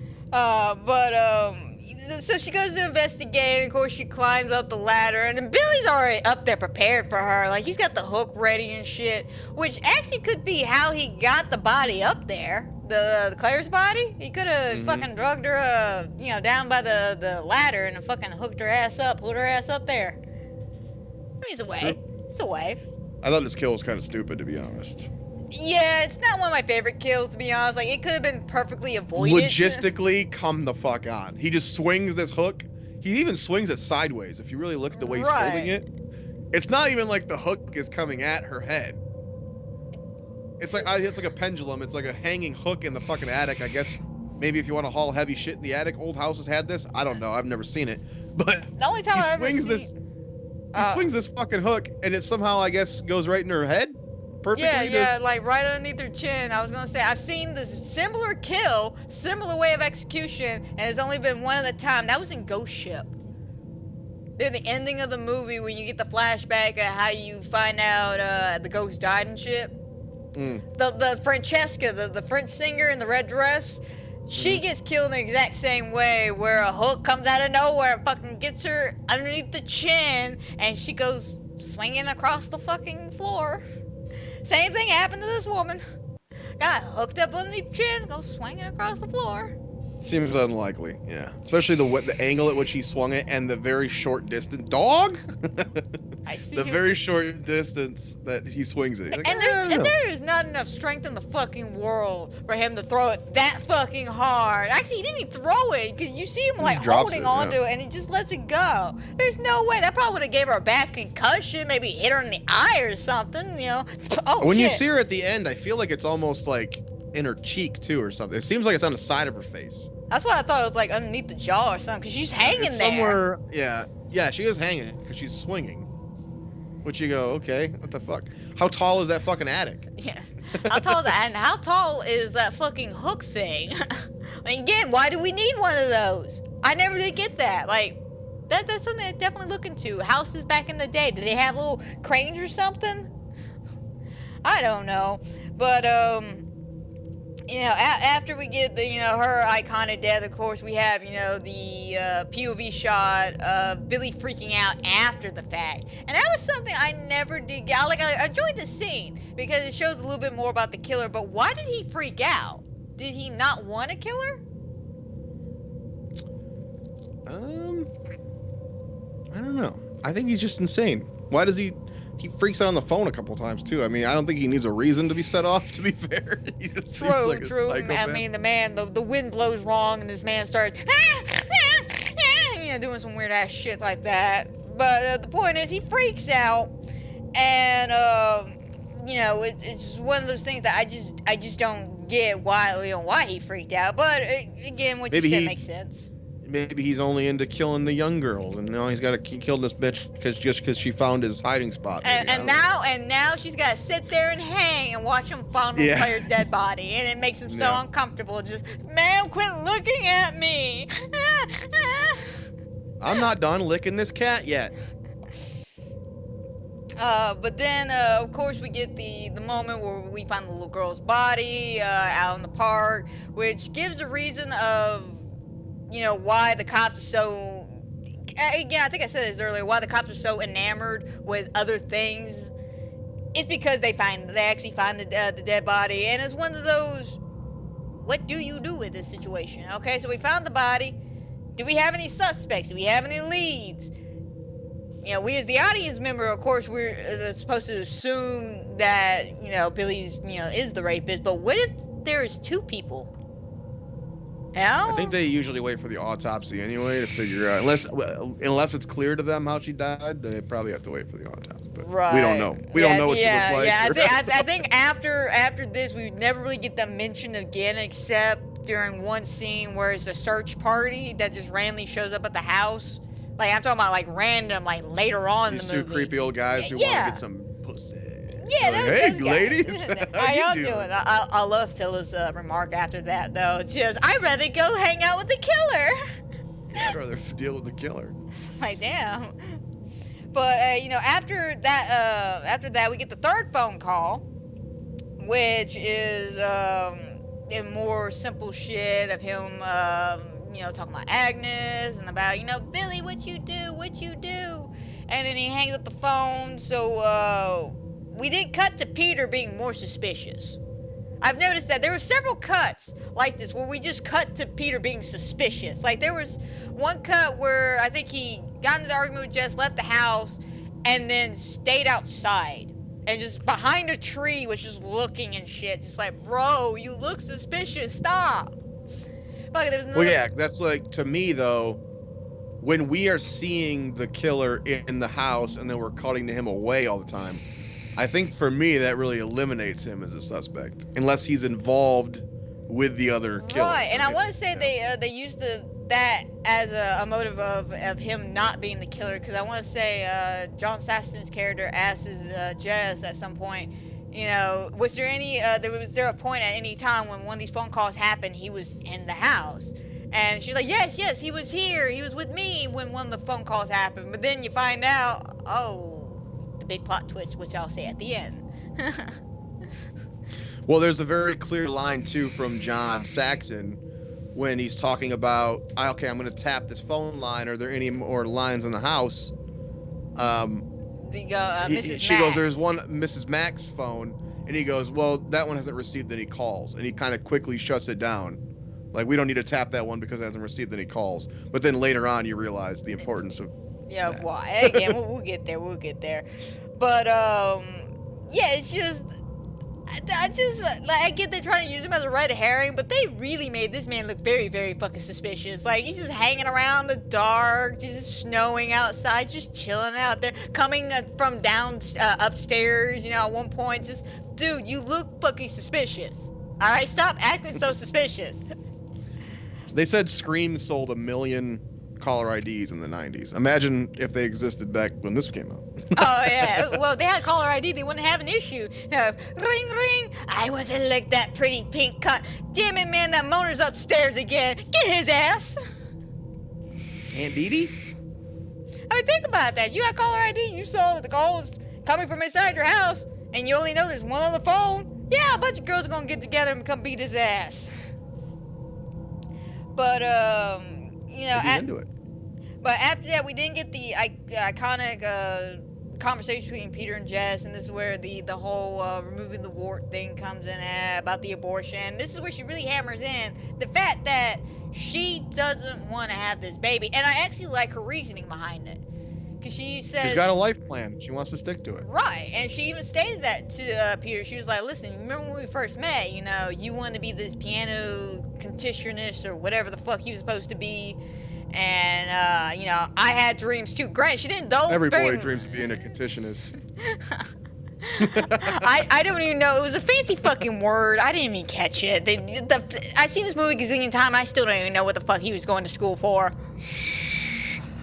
So she goes to investigate, and of course she climbs up the ladder, and then Billy's already up there prepared for her. Like, he's got the hook ready and shit, which actually could be how he got the body up there. The Claire's body? He could have fucking drugged her, down by the ladder and fucking hooked her ass up, pulled her ass up there. I mean, it's a way. It's a way. I thought this kill was kind of stupid, to be honest. Yeah, it's not one of my favorite kills, to be honest. Like, it could have been perfectly avoided. Logistically, come the fuck on. He just swings this hook. He even swings it sideways. If you really look at the way he's holding it, it's not even like the hook is coming at her head. It's like a pendulum. It's like a hanging hook in the fucking attic. I guess maybe if you want to haul heavy shit in the attic, old houses had this. I don't know. I've never seen it. But the only time I ever seen he swings this fucking hook, and it somehow, I guess, goes right in her head. Perfectly. Yeah, like right underneath her chin. I was gonna say, I've seen this similar kill, similar way of execution, and it's only been one at a time. That was in Ghost Ship. Near the ending of the movie, when you get the flashback of how you find out the ghost died and shit. The Francesca, the French singer in the red dress, she gets killed in the exact same way, where a hook comes out of nowhere and fucking gets her underneath the chin, and she goes swinging across the fucking floor. Same thing happened to this woman. Got hooked up underneath the chin, goes swinging across the floor. Seems unlikely, yeah. Especially the angle at which he swung it and the very short distance. Dog? I see. The very short distance that he swings it. Like, and there is not enough strength in the fucking world for him to throw it that fucking hard. Actually, he didn't even throw it, because you see him like holding onto it and he just lets it go. There's no way. That probably would have gave her a bad concussion, maybe hit her in the eye or something, Oh, when you see her at the end, I feel like it's almost like in her cheek too or something. It seems like it's on the side of her face. That's why I thought it was like underneath the jaw or something, because she's hanging there. Somewhere, yeah, she is hanging because she's swinging. Which you go, okay, what the fuck? How tall is that fucking attic? Yeah, how tall is that? And how tall is that fucking hook thing? Again, why do we need one of those? I never did get that. Like, that's something I definitely look into. Houses back in the day, did they have little cranes or something? I don't know, but after we get the, her iconic death, of course, we have, the POV shot of Billy freaking out after the fact. And that was something I never did get. I enjoyed the scene because it shows a little bit more about the killer, but why did he freak out? Did he not want to kill her? I don't know. I think he's just insane. Why does he freaks out on the phone a couple times too? I mean, I don't think he needs a reason to be set off, to be fair. He just seems like a psychopath. I mean, the wind blows wrong and this man starts doing some weird ass shit like that. But the point is, he freaks out, and it's one of those things that I just don't get why he freaked out. But again, what you said makes sense. Maybe he's only into killing the young girls, and now he's got to kill this bitch because she found his hiding spot. And now she's got to sit there and hang and watch him fondle Claire's dead body, and it makes him so uncomfortable. Just, man, quit looking at me. I'm not done licking this cat yet. But then, of course, we get the moment where we find the little girl's body out in the park, which gives a reason of, why the cops are so... Again, I think I said this earlier, why the cops are so enamored with other things. It's because they actually find the dead body, and it's one of those, what do you do with this situation? Okay, so we found the body. Do we have any suspects? Do we have any leads? We as the audience member, of course, we're supposed to assume that, Billy's, is the rapist, but what if there is two people? I think they usually wait for the autopsy anyway to figure out, unless it's clear to them how she died, they probably have to wait for the autopsy. But we don't know. We don't know what she looks like. Yeah, I think after this, we never really get them mentioned again, except during one scene where it's a search party that just randomly shows up at the house. Like, I'm talking about, like, random, like, later on in the movie. These two creepy old guys who want to get some pussy. Yeah, those ladies. How y'all doing? I love Phil's remark after that, though. It's just, I'd rather go hang out with the killer. I'd rather deal with the killer. Like, damn. But, after that, we get the third phone call, which is a more simple shit of him, talking about Agnes and about, Billy, what you do? And then he hangs up the phone, so, we did cut to Peter being more suspicious. I've noticed that there were several cuts like this where we just cut to Peter being suspicious. Like, there was one cut where I think he got into the argument with Jess, left the house, and then stayed outside. And just behind a tree was just looking and shit. Just like, bro, you look suspicious. Stop. Well, yeah, that's like, to me, though, when we are seeing the killer in the house and then we're cutting to him away all the time, I think for me that really eliminates him as a suspect, unless he's involved with the other killer. Right, and I want to say they used that as a motive of him not being the killer, because I want to say John Saston's character asks Jess at some point, was there a point at any time when one of these phone calls happened he was in the house? And she's like, yes, he was here. He was with me when one of the phone calls happened. But then you find out, the big plot twist, which I'll say at the end. Well, there's a very clear line, too, from John Saxon when he's talking about, okay, I'm going to tap this phone line. Are there any more lines in the house? She goes, there's one Mrs. Mack's phone. And he goes, well, that one hasn't received any calls. And he kind of quickly shuts it down. Like, we don't need to tap that one because it hasn't received any calls. But then later on, you realize the importance of that. Why? Again, we'll get there. But, it's just... I get they're trying to use him as a red herring, but they really made this man look very, very fucking suspicious. Like, he's just hanging around in the dark, just snowing outside, just chilling out there, coming from upstairs, at one point, just, dude, you look fucking suspicious. Alright, stop acting so suspicious. They said Scream sold 1 million caller IDs in the 90s. Imagine if they existed back when this came out. Oh, yeah. Well, they had caller ID. They wouldn't have an issue. Ring, ring. I wasn't like that pretty pink cunt. Damn it, man. That moaner's upstairs again. Get his ass. Aunt Dee Dee? I mean, think about that. You had caller ID. You saw that the call was coming from inside your house, and you only know there's one on the phone. yeah, a bunch of girls are gonna get together and come beat his ass. But you know, into it. but after that, we didn't get the iconic conversation between Peter and Jess, and this is where the whole removing the wart thing comes in at, about the abortion. This is where she really hammers in the fact that she doesn't want to have this baby, and I actually like her reasoning behind it, because she said She's got a life plan. She wants to stick to it. right, and she even stated that to Peter. She was like, "Listen, remember when we first met? You know, you wanted to be this piano contortionist or whatever the fuck you was supposed to be." And, you know, I had dreams too. Granted, she didn't know. Every boy dreams of being a contortionist. I don't even know. It was a fancy fucking word. I didn't even catch it. I've seen this movie a gazillion times. And I still don't even know what the fuck he was going to school for.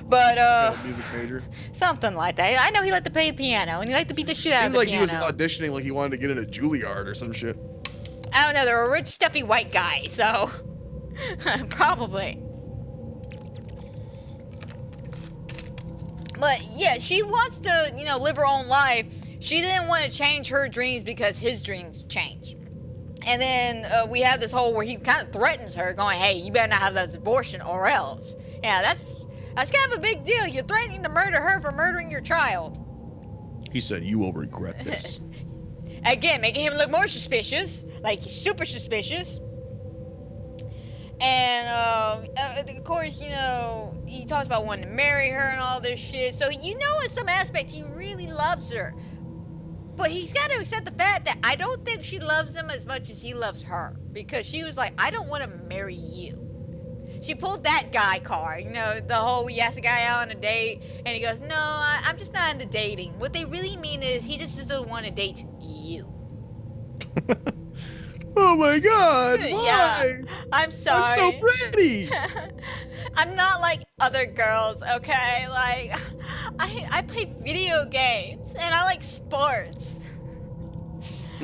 But, music major. something like that. I know he liked to play the piano, and he liked to beat the shit out of Seemed the like piano. he was auditioning like he wanted to get into Juilliard or some shit. I don't know. They're a rich, stuffy white guy, so probably. But yeah, she wants to, you know, live her own life. She didn't want to change her dreams because his dreams changed. And then we have this whole where he kind of threatens her, going, "Hey, you better not have that abortion or else." Yeah, that's kind of a big deal. You're threatening to murder her for murdering your child. He said, "You will regret this." Again, making him look more suspicious, like super suspicious. And, of course, you know, he talks about wanting to marry her and all this shit. So, you know, in some aspect, he really loves her. But he's got to accept the fact that I don't think she loves him as much as he loves her. Because she was like, "I don't want to marry you." She pulled that guy card, you know, the whole he asked a guy out on a date, and he goes, "No, I'm just not into dating." What they really mean is he just doesn't want to date you. Oh my god, why? Yeah, I'm sorry. I'm so pretty. I'm not like other girls, okay? Like, I play video games, and I like sports.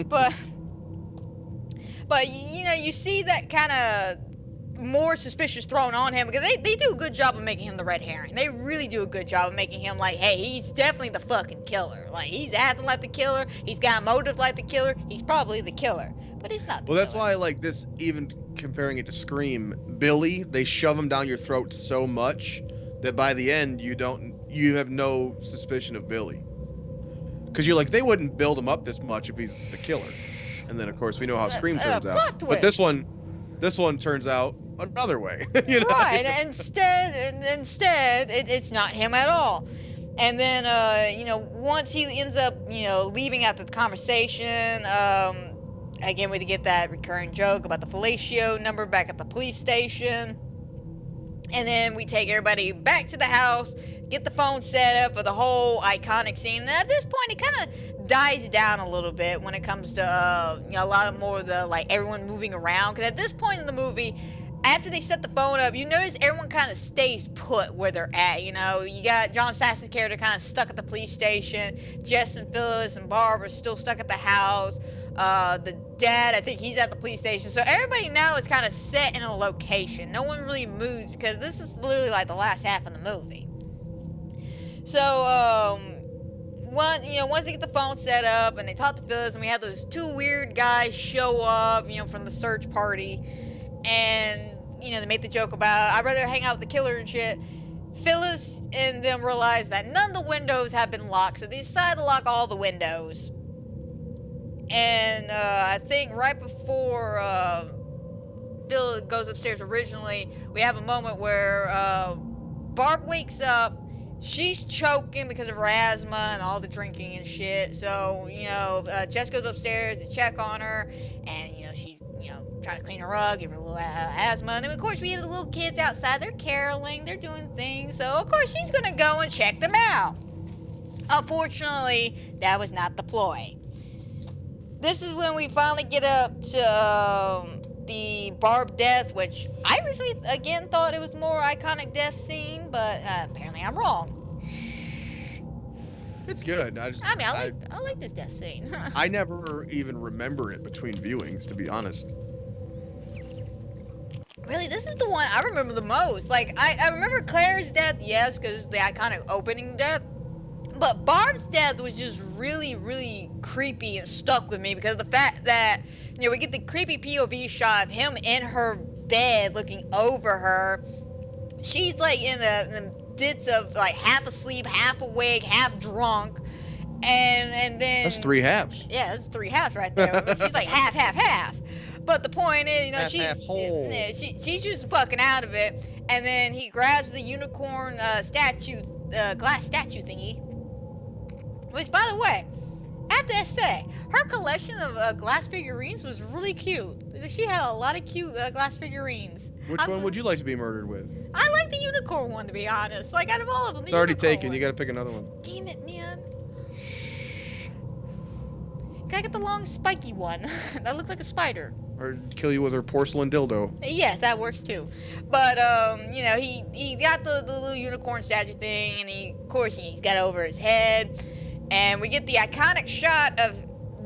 but, you know, you see that kind of more suspicious thrown on him, because they do a good job of making him the red herring. They really do a good job of making him like, hey, he's definitely the fucking killer. Like, he's acting like the killer. He's got motive like the killer. He's probably the killer. But he's not the Well, that's killer. why I like this, even comparing it to Scream. Billy, they shove him down your throat so much that by the end, you have no suspicion of Billy. Because you're like, they wouldn't build him up this much if he's the killer. And then, of course, we know how Scream turns out. But this one turns out another way. You know? Right, instead, it's not him at all. And then, you know, once he ends up, you know, leaving after the conversation, again, we get that recurring joke about the fellatio number back at the police station. And then we take everybody back to the house, get the phone set up for the whole iconic scene. And at this point, it kind of dies down a little bit when it comes to, you know, a lot more of the, like, everyone moving around. Because at this point in the movie, after they set the phone up, you notice everyone kind of stays put where they're at, you know. You got John Sass's character kind of stuck at the police station. Jess and Phyllis and Barb are still stuck at the house. The dad, I think he's at the police station. So everybody now is kind of set in a location. No one really moves because this is literally like the last half of the movie. So, once they get the phone set up and they talk to Phyllis, and we have those two weird guys show up, you know, from the search party, and, you know, they make the joke about, I'd rather hang out with the killer and shit. Phyllis and them realize that none of the windows have been locked, so they decide to lock all the windows. And I think right before Phil goes upstairs originally, we have a moment where Barb wakes up. She's choking because of her asthma and all the drinking and shit. So, you know, Jess goes upstairs to check on her, and, you know, she's, you know, trying to clean her rug, give her a little asthma. And then, of course, we have the little kids outside. They're caroling. They're doing things. So, of course, she's going to go and check them out. Unfortunately, that was not the ploy. This is when we finally get up to the Barb death, which I originally, again, thought it was more iconic death scene, but apparently I'm wrong. It's good. I like this death scene. I never even remember it between viewings, to be honest. Really, this is the one I remember the most. Like, I remember Claire's death, yes, because the iconic opening death. But Barb's death was just really, really creepy and stuck with me because of the fact that, we get the creepy POV shot of him in her bed looking over her. She's like in the dits of like half asleep, half awake, half drunk. And then... That's 3 halves. Yeah, that's 3 halves right there. But she's like half. But the point is, she's just fucking out of it. And then he grabs the unicorn statue, glass statue thingy. Which, by the way, I have to say, her collection of glass figurines was really cute. Because she had a lot of cute glass figurines. Which one would you like to be murdered with? I like the unicorn one, to be honest. Like, out of all of them, It's already taken. You gotta pick another one. Damn it, man. Can I get the long, spiky one? That looks like a spider. Or kill you with her porcelain dildo. Yes, that works too. But he got the little unicorn statue thing, and of course he's got it over his head, and we get the iconic shot of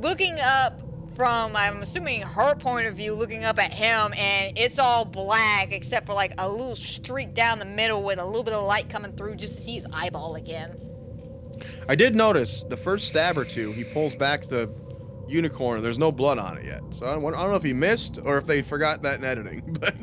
looking up from, I'm assuming, her point of view, looking up at him, and it's all black except for like a little streak down the middle with a little bit of light coming through just to see his eyeball again. I did notice the first stab or two, he pulls back the unicorn. There's no blood on it yet, so I don't know if he missed or if they forgot that in editing. But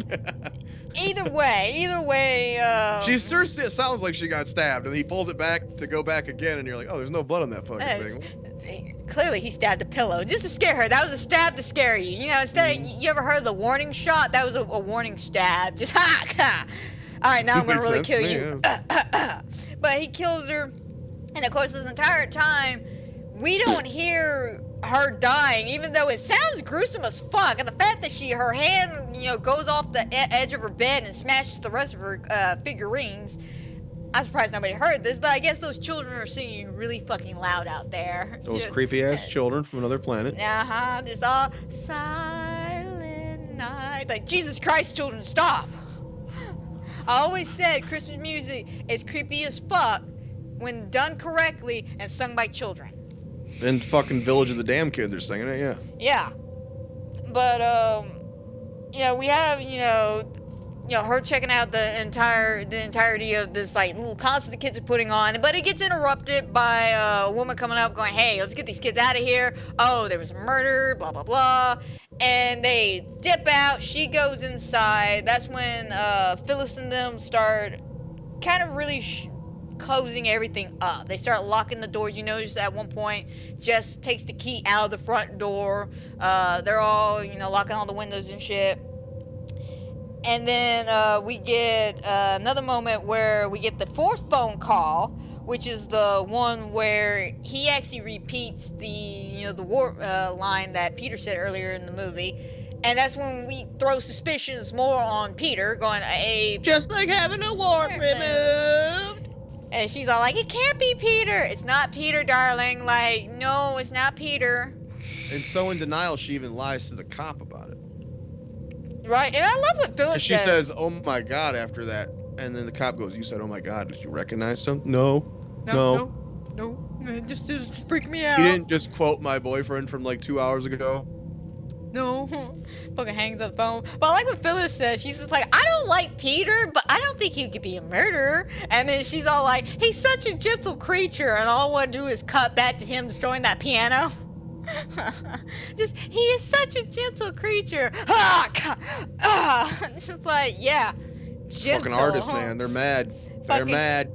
either way, she seriously sounds like she got stabbed, and he pulls it back to go back again, and you're like, oh, there's no blood on that fucking thing. Clearly he stabbed a pillow just to scare her. That was a stab to scare you. Instead of, you ever heard of the warning shot? That was a warning stab. Just ha. All right, now I'm gonna really kill you. Yeah. But he kills her, and of course this entire time we don't hear her dying, even though it sounds gruesome as fuck. And the fact that her hand, goes off the edge of her bed and smashes the rest of her figurines. I'm surprised nobody heard this, but I guess those children are singing really fucking loud out there. Those creepy ass children from another planet. This all silent night. Like, Jesus Christ, children, stop. I always said Christmas music is creepy as fuck when done correctly and sung by children. And fucking Village of the Damn Kid, they're singing it, yeah. Yeah. But, we have, her checking out the entirety of this, like, little concert the kids are putting on. But it gets interrupted by a woman coming up going, hey, let's get these kids out of here. Oh, there was a murder, blah, blah, blah. And they dip out. She goes inside. That's when Phyllis and them start kind of really closing everything up. They start locking the doors. You notice at one point Jess takes the key out of the front door. They're all, locking all the windows and shit. And then we get another moment where we get the fourth phone call, which is the one where he actually repeats the war line that Peter said earlier in the movie. And that's when we throw suspicions more on Peter, going, hey, just like having a wart removed. And she's all like, it can't be Peter. It's not Peter, darling. Like, no, it's not Peter. And so in denial, she even lies to the cop about it. Right, and I love what Phyllis says. She says, oh my God, after that. And then the cop goes, you said, oh my God, did you recognize him? No. Just freak me out. He didn't just quote my boyfriend from like 2 hours ago. No. Fucking hangs up the phone. But I like what Phyllis says. She's just like, I don't like Peter, but I don't think he could be a murderer. And then she's all like, he's such a gentle creature, and all I want to do is cut back to him destroying that piano. He is such a gentle creature. It's just like, yeah, gentle. Fucking artists, man. They're mad. They're mad.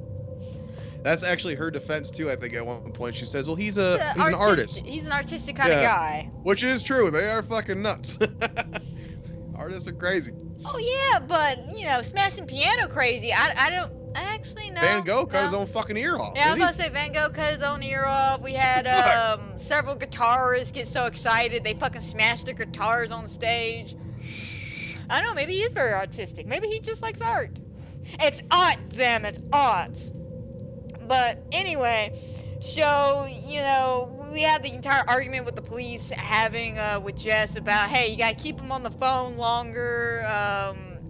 That's actually her defense too. I think at one point she says, "Well, he's an artist. He's an artistic kind of guy." Which is true. They are fucking nuts. Artists are crazy. Oh yeah, but smashing piano crazy. I don't actually know. Van Gogh cut his own fucking ear off. Yeah, I was about to say Van Gogh cut his own ear off. We had several guitarists get so excited they fucking smashed their guitars on stage. I don't know. Maybe he is very artistic. Maybe he just likes art. It's art, damn, it's art. But anyway, so, we had the entire argument with the police having with Jess about, hey, you gotta keep him on the phone longer,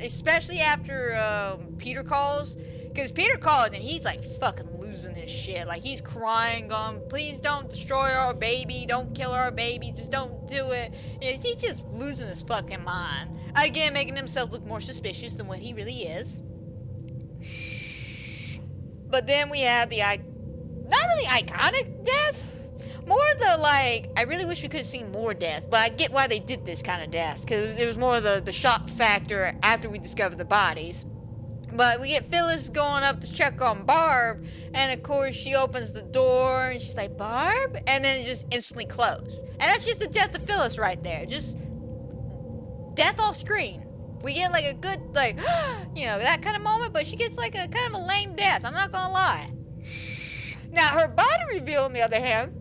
especially after Peter calls. Because Peter calls and he's like fucking losing his shit. Like, he's crying, going, please don't destroy our baby, don't kill our baby, just don't do it. He's just losing his fucking mind. Again, making himself look more suspicious than what he really is. But then we have the not really iconic death. More the like, I really wish we could have seen more death, but I get why they did this kind of death, because it was more of the shock factor after we discovered the bodies. But we get Phyllis going up to check on Barb, and of course she opens the door and she's like, Barb? And then it just instantly closed. And that's just the death of Phyllis right there. Just death off screen. We get like a good, like, that kind of moment, but she gets like a kind of a lame death. I'm not gonna lie. Now, her body reveal, on the other hand,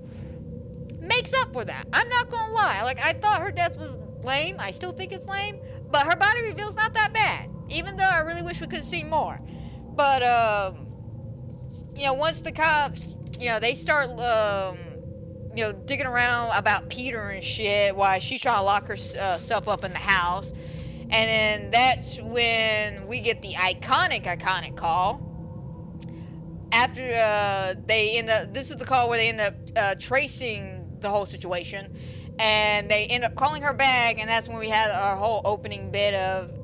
makes up for that. I'm not gonna lie. Like, I thought her death was lame. I still think it's lame. But her body reveal's not that bad. Even though I really wish we could have seen more. But, once the cops, they start, digging around about Peter and shit while she's trying to lock herself up in the house. And then that's when we get the iconic call. After this is the call where they end up tracing the whole situation, and they end up calling her back, and that's when we had our whole opening bit of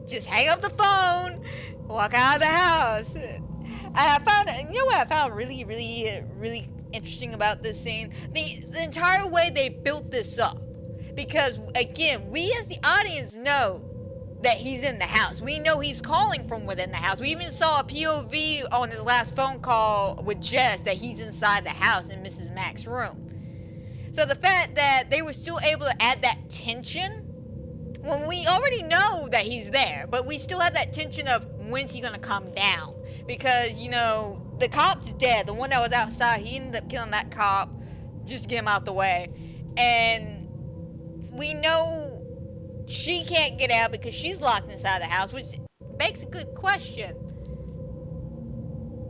just hang up the phone, walk out of the house. I found, what I found really, really, really interesting about this scene? The entire way they built this up. Because, again, we as the audience know that he's in the house. We know he's calling from within the house. We even saw a POV on his last phone call with Jess that he's inside the house in Mrs. Mack's room. So the fact that they were still able to add that tension when we already know that he's there, but we still have that tension of when's he gonna come down? Because, the cop's dead. The one that was outside, he ended up killing that cop just to get him out the way. And we know she can't get out because she's locked inside the house, which begs a good question.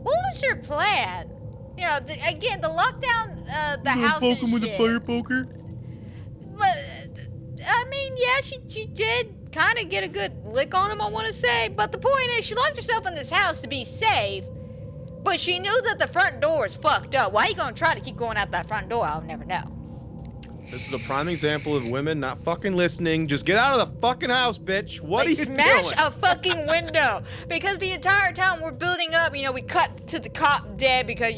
What was her plan? Again, the lockdown, the house and shit. With a fire poker? But, I mean, yeah, she did kind of get a good lick on him, I want to say. But the point is, she locked herself in this house to be safe. But she knew that the front door is fucked up. Why are you going to try to keep going out that front door? I'll never know. This is a prime example of women not fucking listening. Just get out of the fucking house, bitch. What are you doing? Smash a fucking window. Because the entire time we're building up, we cut to the cop dead because,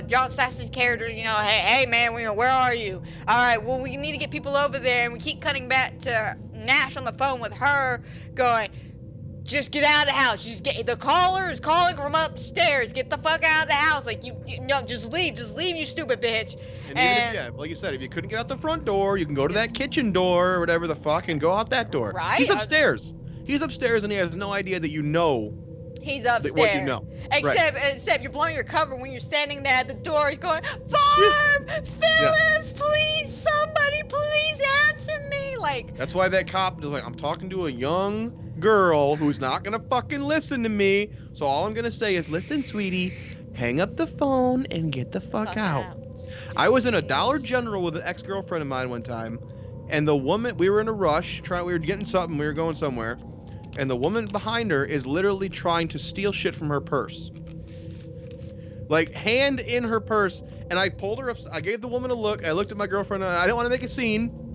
John Sassoon's character, hey man, where are you? All right, well, we need to get people over there. And we keep cutting back to Nash on the phone with her going, just get out of the house. The caller is calling from upstairs. Get the fuck out of the house. Like, just leave, you stupid bitch. And even if, like you said, if you couldn't get out the front door, you can go to that kitchen door or whatever the fuck and go out that door. Right? He's upstairs. He's upstairs and he has no idea that you know. He's upstairs. What you know. Except you're blowing your cover when you're standing there at the door going, Barb, Phyllis, please, somebody, please answer me. Like, that's why that cop is like, I'm talking to a young girl who's not gonna fucking listen to me. So all I'm gonna say is, listen, sweetie, hang up the phone and get the fuck out. I was in a Dollar General with an ex-girlfriend of mine one time, and the woman, we were in a rush, we were getting something, we were going somewhere, and the woman behind her is literally trying to steal shit from her purse. Like, hand in her purse, and I pulled her up, I gave the woman a look, I looked at my girlfriend, and I didn't want to make a scene.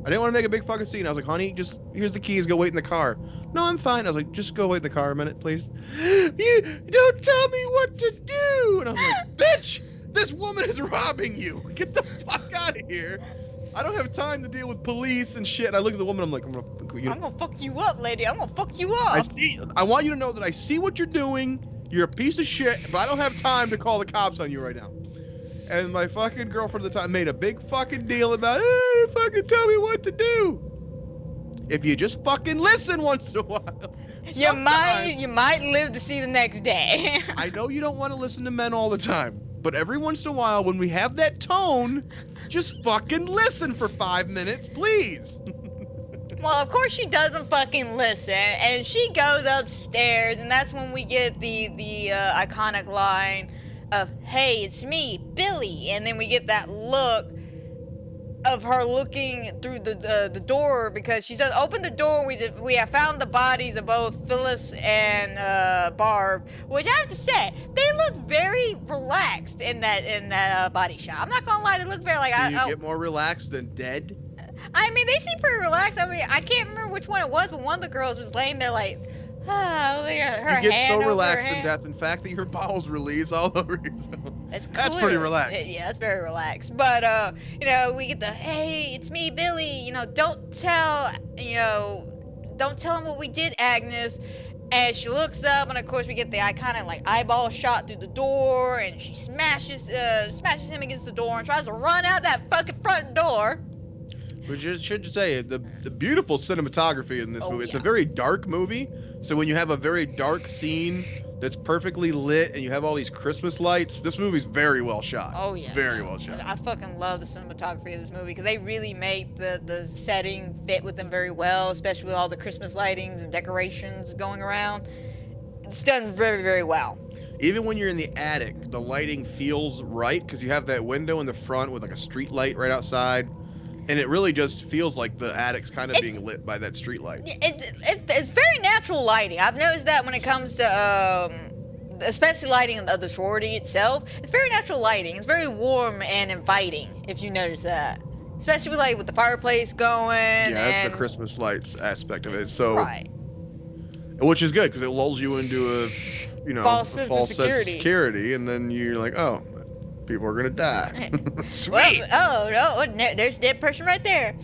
I didn't want to make a big fucking scene. I was like, honey, just, here's the keys, go wait in the car. No, I'm fine. I was like, just go wait in the car a minute, please. You don't tell me what to do. And I was like, bitch, this woman is robbing you. Get the fuck out of here. I don't have time to deal with police and shit. And I look at the woman, I'm like, I'm gonna fuck you up, lady. I'm gonna fuck you up. I want you to know that I see what you're doing. You're a piece of shit, but I don't have time to call the cops on you right now. And my fucking girlfriend at the time made a big fucking deal about, hey, fucking tell me what to do. If you just fucking listen once in a while. You might live to see the next day. I know you don't want to listen to men all the time, but every once in a while when we have that tone, just fucking listen for 5 minutes, please. Well, of course she doesn't fucking listen, and she goes upstairs, and that's when we get the iconic line of, hey, it's me, Billy. And then we get that look of her looking through the door, because she's just opened the door. We have found the bodies of both Phyllis and Barb, which I have to say, they look very relaxed in that body shot. I'm not gonna lie, they look very like. Do you get more relaxed than dead? I mean, they seem pretty relaxed. I mean, I can't remember which one it was, but one of the girls was laying there like Oh, look at her You get hand so over relaxed her in hand. death. In fact, that your bowels release all over yourself. It's That's clear. pretty relaxed. Yeah, it's very relaxed. But we get the hey, it's me, Billy. Don't tell him what we did, Agnes. And she looks up, and of course we get the iconic like eyeball shot through the door, and she smashes him against the door and tries to run out that fucking front door. We should say the beautiful cinematography in this movie. It's a Yeah. very dark movie, so when you have a very dark scene that's perfectly lit and you have all these Christmas lights, this movie's very well shot. Oh yeah, very well shot. I fucking love the cinematography of this movie because they really make the setting fit with them very well, especially with all the Christmas lightings and decorations going around. It's done very, very well. Even when you're in the attic, the lighting feels right because you have that window in the front with like a street light right outside. And it really just feels like the attic's kind of being lit by that street light. It's very natural lighting. I've noticed that when it comes to, especially lighting of the sorority itself, it's very natural lighting. It's very warm and inviting, if you notice that. Especially with the fireplace going. Yeah, that's and the Christmas lights aspect of it. So, right. Which is good because it lulls you into a, False sense of sense of security, and then you're like, oh, people are gonna die. Sweet. Well, there's a dead person right there.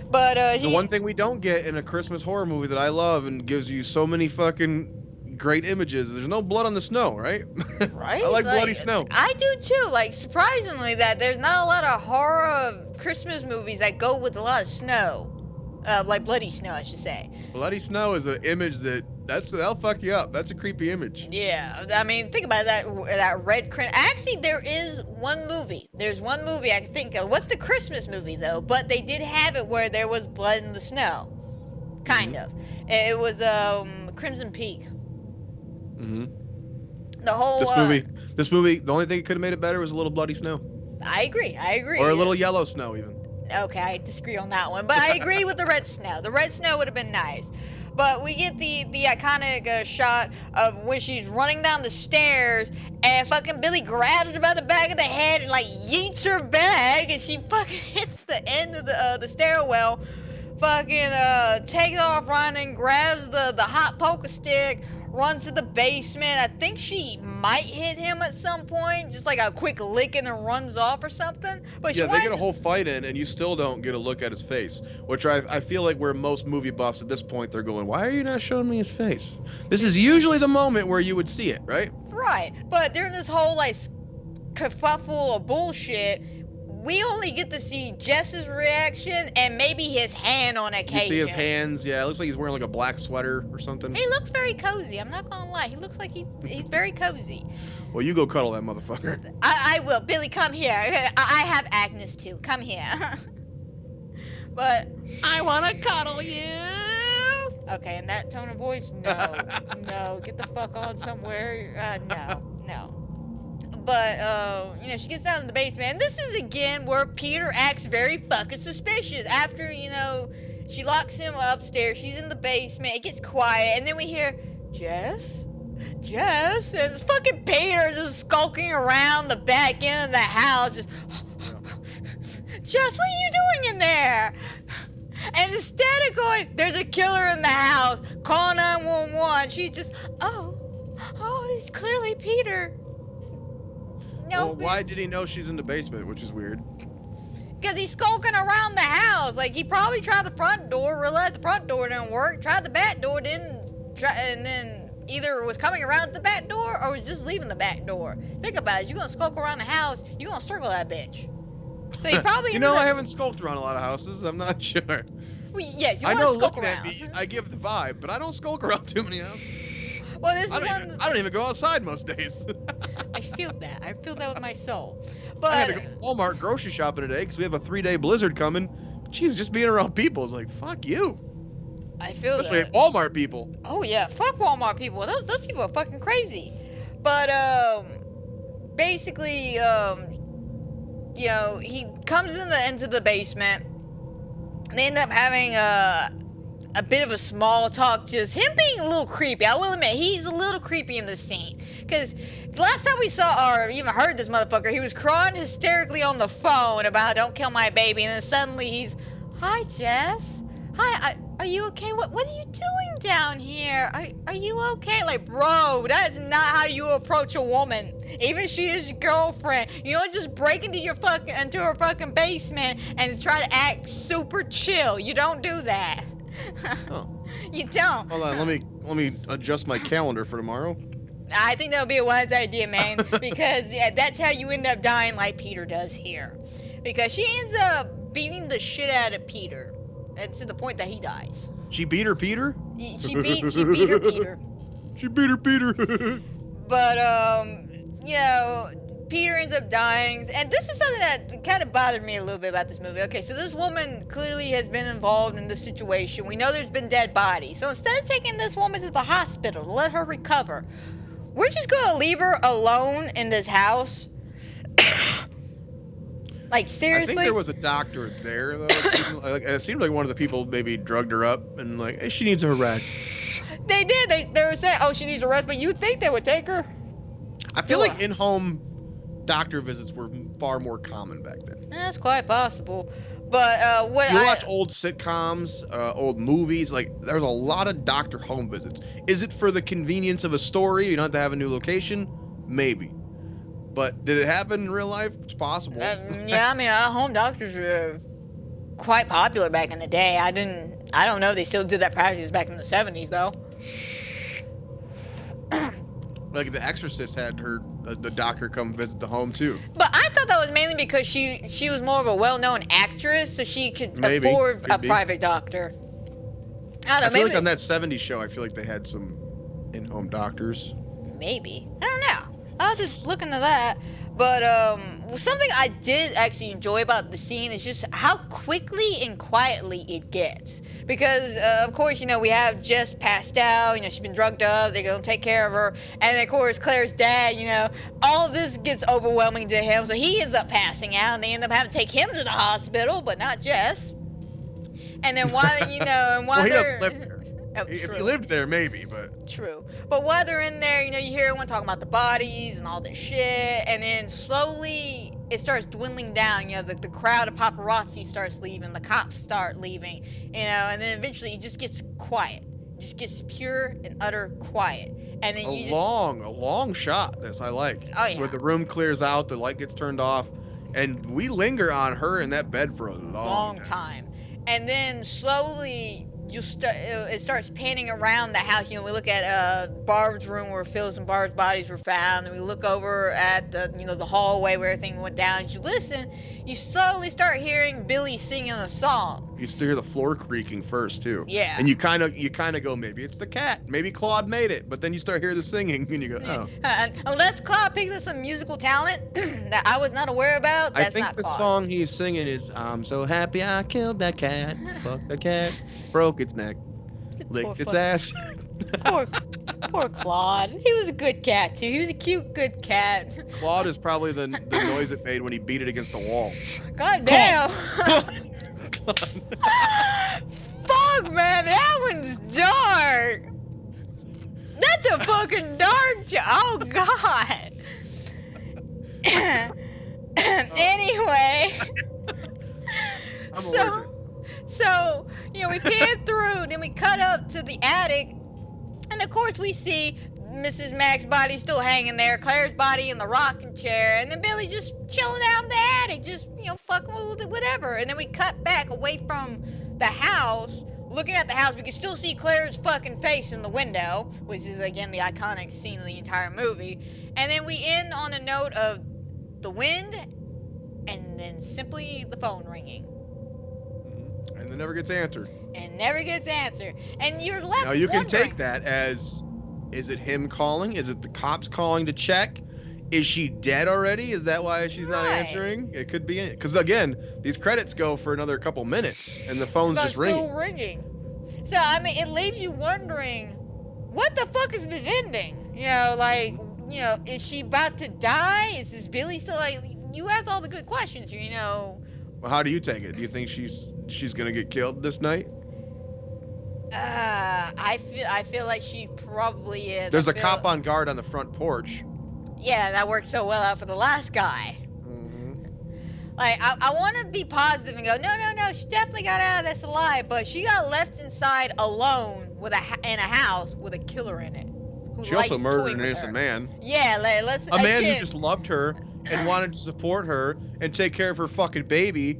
But the one thing we don't get in a Christmas horror movie that I love and gives you so many fucking great images, there's no blood on the snow, right? Right? I like bloody snow. I do too. Like, surprisingly, that there's not a lot of horror Christmas movies that go with a lot of snow. Like bloody snow, I should say. Bloody snow is an image that'll fuck you up. That's a creepy image. Yeah, I mean, think about that red crin. Actually, there is one movie. There's one movie I can think of. What's the Christmas movie though? But they did have it where there was blood in the snow. Kind of. It was Crimson Peak. Mm-hmm. The whole This movie, the only thing that could have made it better was a little bloody snow. I agree. Or a little yellow snow even. Okay, I disagree on that one, but I agree with the red snow. The red snow would have been nice. But we get the iconic shot of when she's running down the stairs and fucking Billy grabs her by the back of the head and like yeets her back and she fucking hits the end of the stairwell. Fucking takes off running, grabs the hot poker stick, runs to the basement. I think she might hit him at some point, just like a quick lick and then runs off or something. But yeah, they get a whole fight in, and you still don't get a look at his face, which I feel like where most movie buffs at this point, they're going, why are you not showing me his face? This is usually the moment where you would see it, right? Right, but during this whole like kerfuffle of bullshit, we only get to see Jess's reaction and maybe his hand on occasion. You see his hands, yeah. It looks like he's wearing like a black sweater or something. He looks very cozy. I'm not gonna lie. He looks like he's very cozy. Well, you go cuddle that motherfucker. I will. Billy, come here. I have Agnes too. Come here. But I want to cuddle you. okay, in that tone of voice, no, no. Get the fuck on somewhere. No. But, she gets down in the basement. And this is, again, where Peter acts very fucking suspicious. After, she locks him upstairs. She's in the basement. It gets quiet. And then we hear, Jess? And it's fucking Peter just skulking around the back end of the house. Just, Jess, what are you doing in there? And instead of going, there's a killer in the house, call 911, she just, oh, it's clearly Peter. No, Well, why did he know she's in the basement, which is weird? Because he's skulking around the house. Like, he probably tried the front door, realized the front door didn't work, tried the back door, and then either was coming around the back door or was just leaving the back door. Think about it. You're going to skulk around the house, you're going to circle that bitch. So he probably... I haven't skulked around a lot of houses. I'm not sure. Well, yes, you I want know to skulk looking around. at me, I give the vibe, but I don't skulk around too many houses. Well, this is I don't even go outside most days. I feel that. I feel that with my soul. I had to But go to Walmart grocery shopping today because we have a 3-day blizzard coming. Jeez, just being around people is like, fuck you. I feel Especially that. Walmart people. Oh yeah, fuck Walmart people. Those people are fucking crazy. But basically, he comes into the basement. They end up having a bit of a small talk, just him being a little creepy. I will admit, he's a little creepy in this scene. Because last time we saw or even heard this motherfucker, he was crying hysterically on the phone about don't kill my baby. And then suddenly he's, hi, Jess. Hi, are you okay? What are you doing down here? Are you okay? Like, bro, that is not how you approach a woman. Even if she is your girlfriend. You don't just break into her fucking basement and try to act super chill. You don't do that. Oh. You don't. Hold on, let me adjust my calendar for tomorrow. I think that would be a wise idea, man, because yeah, that's how you end up dying like Peter does here. Because she ends up beating the shit out of Peter, and to the point that he dies. She beat her Peter? She beat her Peter. She beat her Peter. But you know, Peter ends up dying, and this is something that kind of bothered me a little bit about this movie. Okay, so this woman clearly has been involved in this situation. We know there's been dead bodies. So instead of taking this woman to the hospital to let her recover, we're just gonna leave her alone in this house. Like, seriously? I think there was a doctor there, though. It seemed like one of the people maybe drugged her up and like, hey, she needs a rest. They did. They were saying, oh, she needs a rest, but you'd think they would take her. I feel like in-home doctor visits were far more common back then. That's quite possible. But what you watch old sitcoms, old movies, like there's a lot of doctor home visits. Is it for the convenience of a story? You don't have to have a new location? Maybe. But did it happen in real life? It's possible. Yeah, I mean, home doctors were quite popular back in the day. I don't know if they still did that practice back in the 70s, though. Like The Exorcist had the doctor come visit the home too. But I thought that was mainly because she was more of a well-known actress, so she could afford a private doctor. I don't know. I feel like on that 70s show, I feel like they had some in-home doctors. Maybe. I don't know. I'll have to look into that. But something I did actually enjoy about the scene is just how quickly and quietly it gets. Because, of course, you know, we have Jess passed out. You know, she's been drugged up. They're going to take care of her. And, of course, Claire's dad, you know, all of this gets overwhelming to him. So he ends up passing out. And they end up having to take him to the hospital, but not Jess. And then while, you know, and while well, they're... If he lived there, maybe, but... True. But while they're in there, you know, you hear everyone talking about the bodies and all this shit, and then slowly it starts dwindling down. You know, the crowd of paparazzi starts leaving, the cops start leaving, you know, and then eventually it just gets quiet. It just gets pure and utter quiet. And then a long shot, this I like. Oh, yeah. Where the room clears out, the light gets turned off, and we linger on her in that bed for a long time. And then slowly... it starts panning around the house. You know, we look at Barb's room where Phyllis and Barb's bodies were found, and we look over at the hallway where everything went down. As you listen, you slowly start hearing Billy singing a song. You still hear the floor creaking first too. Yeah. And you kind of go, maybe it's the cat, maybe Claude made it, but then you start hearing the singing and you go, oh. Unless Claude picked up some musical talent that I was not aware about, that's not Claude. I think the song he's singing is "I'm so happy I killed that cat, fucked the cat, broke its neck, licked its ass." Poor Claude. He was a good cat too. He was a cute, good cat. Claude is probably the noise it made when he beat it against the wall. God damn. Fuck, man, that one's dark. That's a fucking dark oh God. Anyway. So, you know, we pan through, then we cut up to the attic, and of course we see Mrs. Mack's body still hanging there, Claire's body in the rocking chair, and then Billy just chilling out in the attic, just, you know, fucking with whatever. And then we cut back away from the house, looking at the house. We can still see Claire's fucking face in the window, which is, again, the iconic scene of the entire movie. And then we end on a note of the wind, and then simply the phone ringing. And it never gets answered. And you're left now you wondering. can take that as, is it him calling? Is it the cops calling to check? Is she dead already? Is that why she's not answering? It could be, because again, these credits go for another couple minutes, and the phone's just ringing. Still ringing. So I mean, it leaves you wondering, what the fuck is this ending? You know, like, you know, is she about to die? Is this Billy still like? You asked all the good questions here, you know. Well, how do you take it? Do you think she's gonna get killed this night? I feel like she probably is. There's a cop on guard on the front porch. Yeah, that worked so well out for the last guy. Mm-hmm. Like, I want to be positive and go, no, she definitely got out of this alive, but she got left inside alone in a house with a killer in it. She also murdered an innocent man. Yeah, let's. A man who just loved her and wanted to support her and take care of her fucking baby.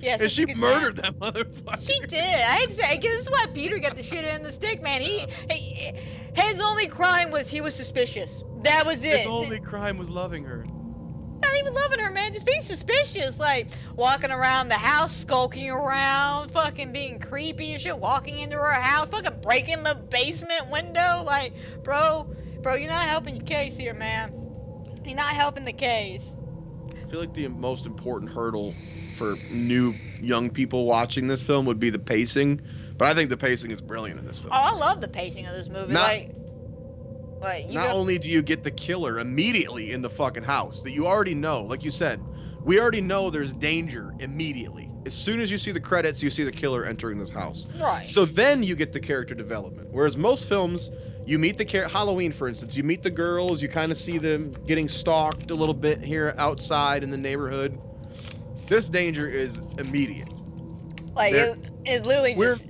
Yeah, so and she murdered that motherfucker. She did. I hate to say, because this is why Peter got the shit in the stick, man. His only crime was he was suspicious. That was it. His only crime was loving her. Not even loving her, man. Just being suspicious. Like, walking around the house, skulking around, fucking being creepy and shit, walking into her house, fucking breaking the basement window. Like, bro, you're not helping your case here, man. You're not helping the case. I feel like the most important hurdle for new young people watching this film would be the pacing. But I think the pacing is brilliant in this film. Oh, I love the pacing of this movie. Not only do you get the killer immediately in the fucking house that you already know, like you said, we already know there's danger immediately. As soon as you see the credits, you see the killer entering this house. Right. So then you get the character development. Whereas most films, you meet the Halloween, for instance, you meet the girls, you kind of see them getting stalked a little bit here outside in the neighborhood. This danger is immediate. Like, it literally just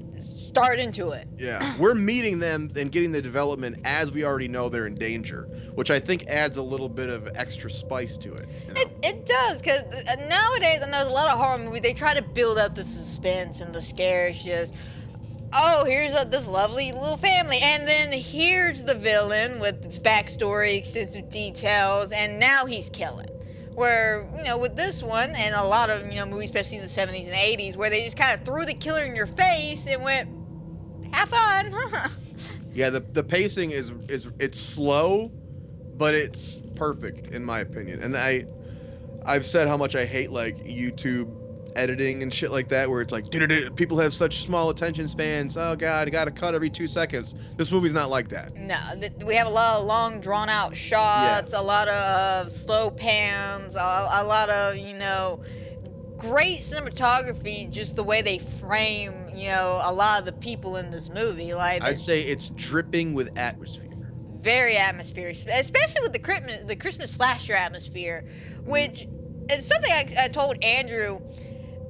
start into it. Yeah, we're meeting them and getting the development as we already know they're in danger, which I think adds a little bit of extra spice to it. You know? It does, because nowadays, I know there's a lot of horror movies, they try to build up the suspense and the scares, just, oh, here's this lovely little family, and then here's the villain with his backstory, extensive details, and now he's killing. Where, with this one, and a lot of, movies, especially in the 70s and 80s, where they just kind of threw the killer in your face and went, have fun. Yeah, the pacing is it's slow, but it's perfect in my opinion. And I've said how much I hate like YouTube editing and shit like that, where it's like people have such small attention spans. Oh god, I gotta cut every 2 seconds. This movie's not like that. No, we have a lot of long drawn out shots, a lot of slow pans, a lot of great cinematography, just the way they frame a lot of the people in this movie. Like, I'd say it's dripping with atmosphere. Very atmospheric, especially with the Christmas slasher atmosphere, which is something I told Andrew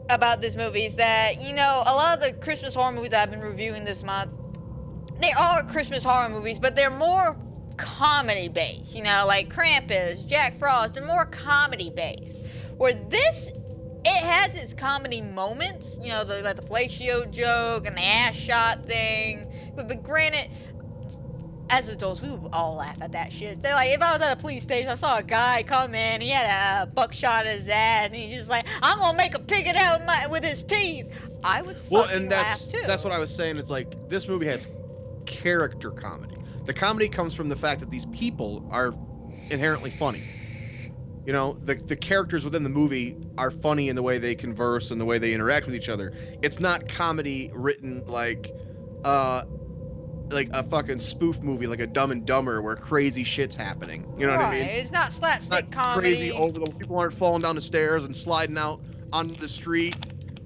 about this movie, is that a lot of the Christmas horror movies I've been reviewing this month, they are Christmas horror movies, but they're more comedy based, like Krampus, Jack Frost, they're more comedy based, where this, it has its comedy moments, like the fellatio joke and the ass shot thing, but granted, as adults, we would all laugh at that shit. They're like, if I was at a police station, I saw a guy come in, he had a buckshot in his ass, and he's just like, I'm gonna make a pig it out with his teeth. I would fucking laugh too. That's what I was saying. It's like, this movie has character comedy. The comedy comes from the fact that these people are inherently funny. The characters within the movie are funny in the way they converse and the way they interact with each other. It's not comedy written like a fucking spoof movie, like a Dumb and Dumber, where crazy shit's happening. You know what I mean? It's not slapstick comedy. Crazy over the people aren't falling down the stairs and sliding out onto the street.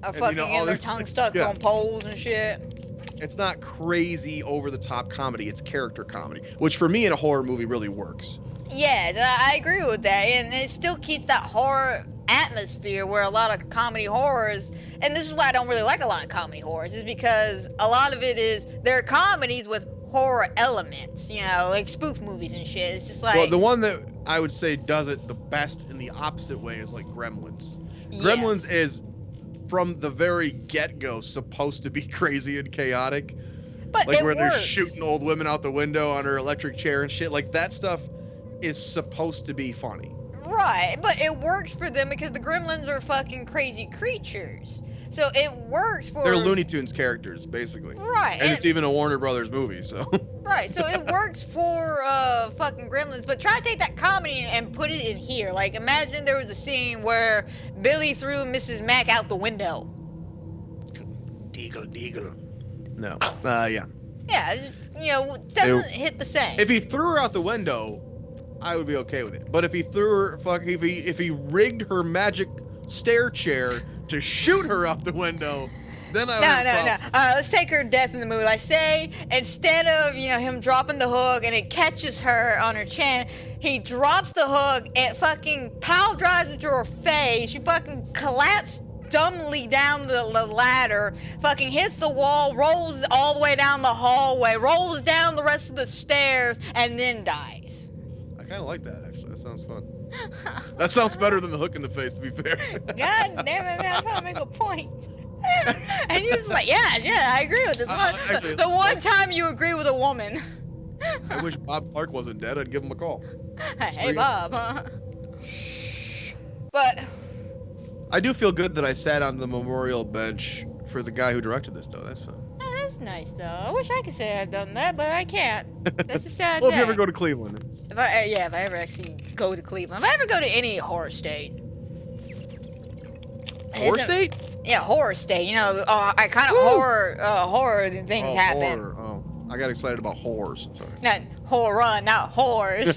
Fucking getting their tongue stuck on poles and shit. It's not crazy over the top comedy. It's character comedy, which for me in a horror movie really works. Yes, I agree with that, and it still keeps that horror atmosphere where a lot of comedy horrors, and this is why I don't really like a lot of comedy horrors, is because a lot of it is, they're comedies with horror elements, like spoof movies and shit. It's just like... Well, the one that I would say does it the best in the opposite way is like Gremlins. Yes. Gremlins is, from the very get-go, supposed to be crazy and chaotic. But like it where works. They're shooting old women out the window on her electric chair and shit. Like, that stuff is supposed to be funny. Right, but it works for them because the Gremlins are fucking crazy creatures. So it works for... They're Looney Tunes characters, basically. Right. And it's even a Warner Brothers movie, so... Right, so it works for fucking Gremlins, but try to take that comedy and put it in here. Like, imagine there was a scene where Billy threw Mrs. Mac out the window. Deagle. No. Yeah. Yeah, doesn't hit the same. If he threw her out the window, I would be okay with it. But if he threw her, if he rigged her magic stair chair to shoot her out the window, Then I No. Let's take her death in the movie. Like, say, instead of, him dropping the hook and it catches her on her chin, he drops the hook, it fucking pile drives into her face. She fucking collapses dumbly down the ladder, fucking hits the wall, rolls all the way down the hallway, rolls down the rest of the stairs, and then dies. I kind of like that, actually. That sounds fun. That sounds better than the hook in the face, to be fair. God damn it, man, I'm trying to make a point. And he was like, yeah, I agree with this one. Actually, the one time you agree with a woman. I wish Bob Clark wasn't dead. I'd give him a call. Hey, Bob. But I do feel good that I sat on the memorial bench for the guy who directed this, though. That's fun. oh, that's nice, though. I wish I could say I've done that, but I can't. That's a sad Well, day. if you ever go to Cleveland. If I ever actually go to Cleveland. If I ever go to any horror state. Horror state? Yeah, horror state. I kind of horror things happen. Horror. Oh, I got excited about whores. I'm sorry. Not horror, not whores.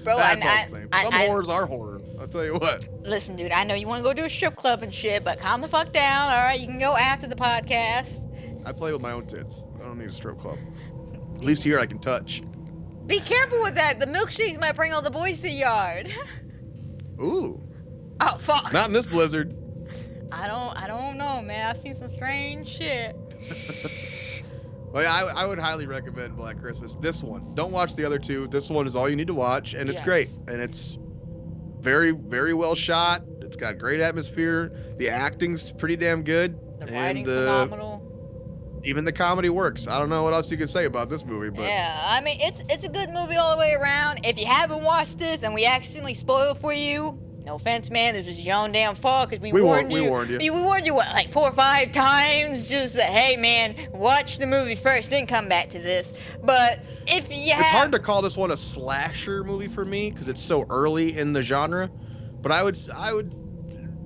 Bro, That's all the same. Some whores are horror. I'll tell you what. Listen, dude, I know you want to go to a strip club and shit, but calm the fuck down, all right? You can go after the podcast. I play with my own tits. I don't need a strip club. At least here I can touch. Be careful with that. The milkshakes might bring all the boys to the yard. Ooh. Oh, fuck. Not in this blizzard. I don't know, man. I've seen some strange shit. Well, I would highly recommend Black Christmas. This one. Don't watch the other two. This one is all you need to watch, and it's great. And it's very, very well shot. It's got great atmosphere. The acting's pretty damn good. The writing's phenomenal. Even the comedy works. I don't know what else you can say about this movie, but yeah, I mean, it's a good movie all the way around. If you haven't watched this and we accidentally spoiled for you, no offense, man. This was your own damn fault because we warned you. We warned you, what, like 4 or 5 times? Just that, hey, man, watch the movie first, then come back to this. But if you it's hard to call this one a slasher movie for me because it's so early in the genre. But I would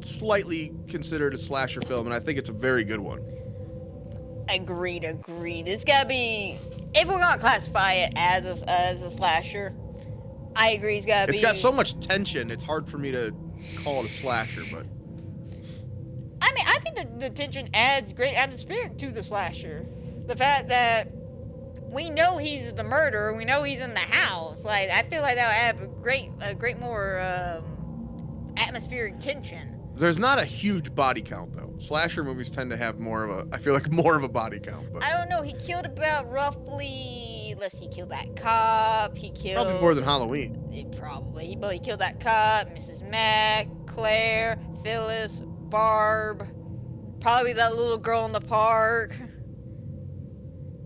slightly consider it a slasher film, and I think it's a very good one. Agreed. It's gotta be, if we're gonna classify it as a slasher, I agree. It's got so much tension. It's hard for me to call it a slasher, but I mean, I think the tension adds great atmosphere to the slasher. The fact that we know he's the murderer, we know he's in the house. Like, I feel like that would add a great more atmospheric tension. There's not a huge body count though. Slasher movies tend to have more of a body count. But I don't know. He killed about roughly. Let's see. He killed that cop. He killed probably more than Halloween. Probably. He killed that cop, Mrs. Mack, Claire, Phyllis, Barb. Probably that little girl in the park.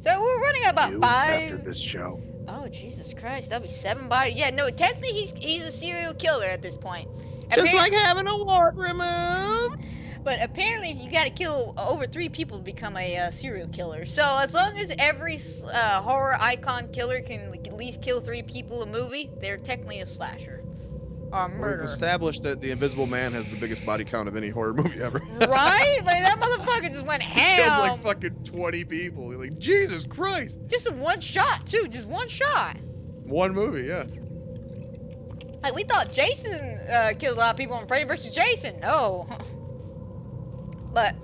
So we're running about 5 after this show. Oh Jesus Christ! That'll be 7 bodies. Yeah. No. Technically, he's a serial killer at this point. Just like having a wart removed. But apparently, if you got to kill over 3 people to become a serial killer. So as long as every horror icon killer can at least kill 3 people a movie, they're technically a slasher or a murderer. We've established that the Invisible Man has the biggest body count of any horror movie ever. Right? Like, that motherfucker just went ham. He killed like fucking 20 people. You're like, Jesus Christ. Just in one shot, too. Just one shot. One movie, yeah. Like, we thought Jason killed a lot of people on Freddy vs. Jason. No. But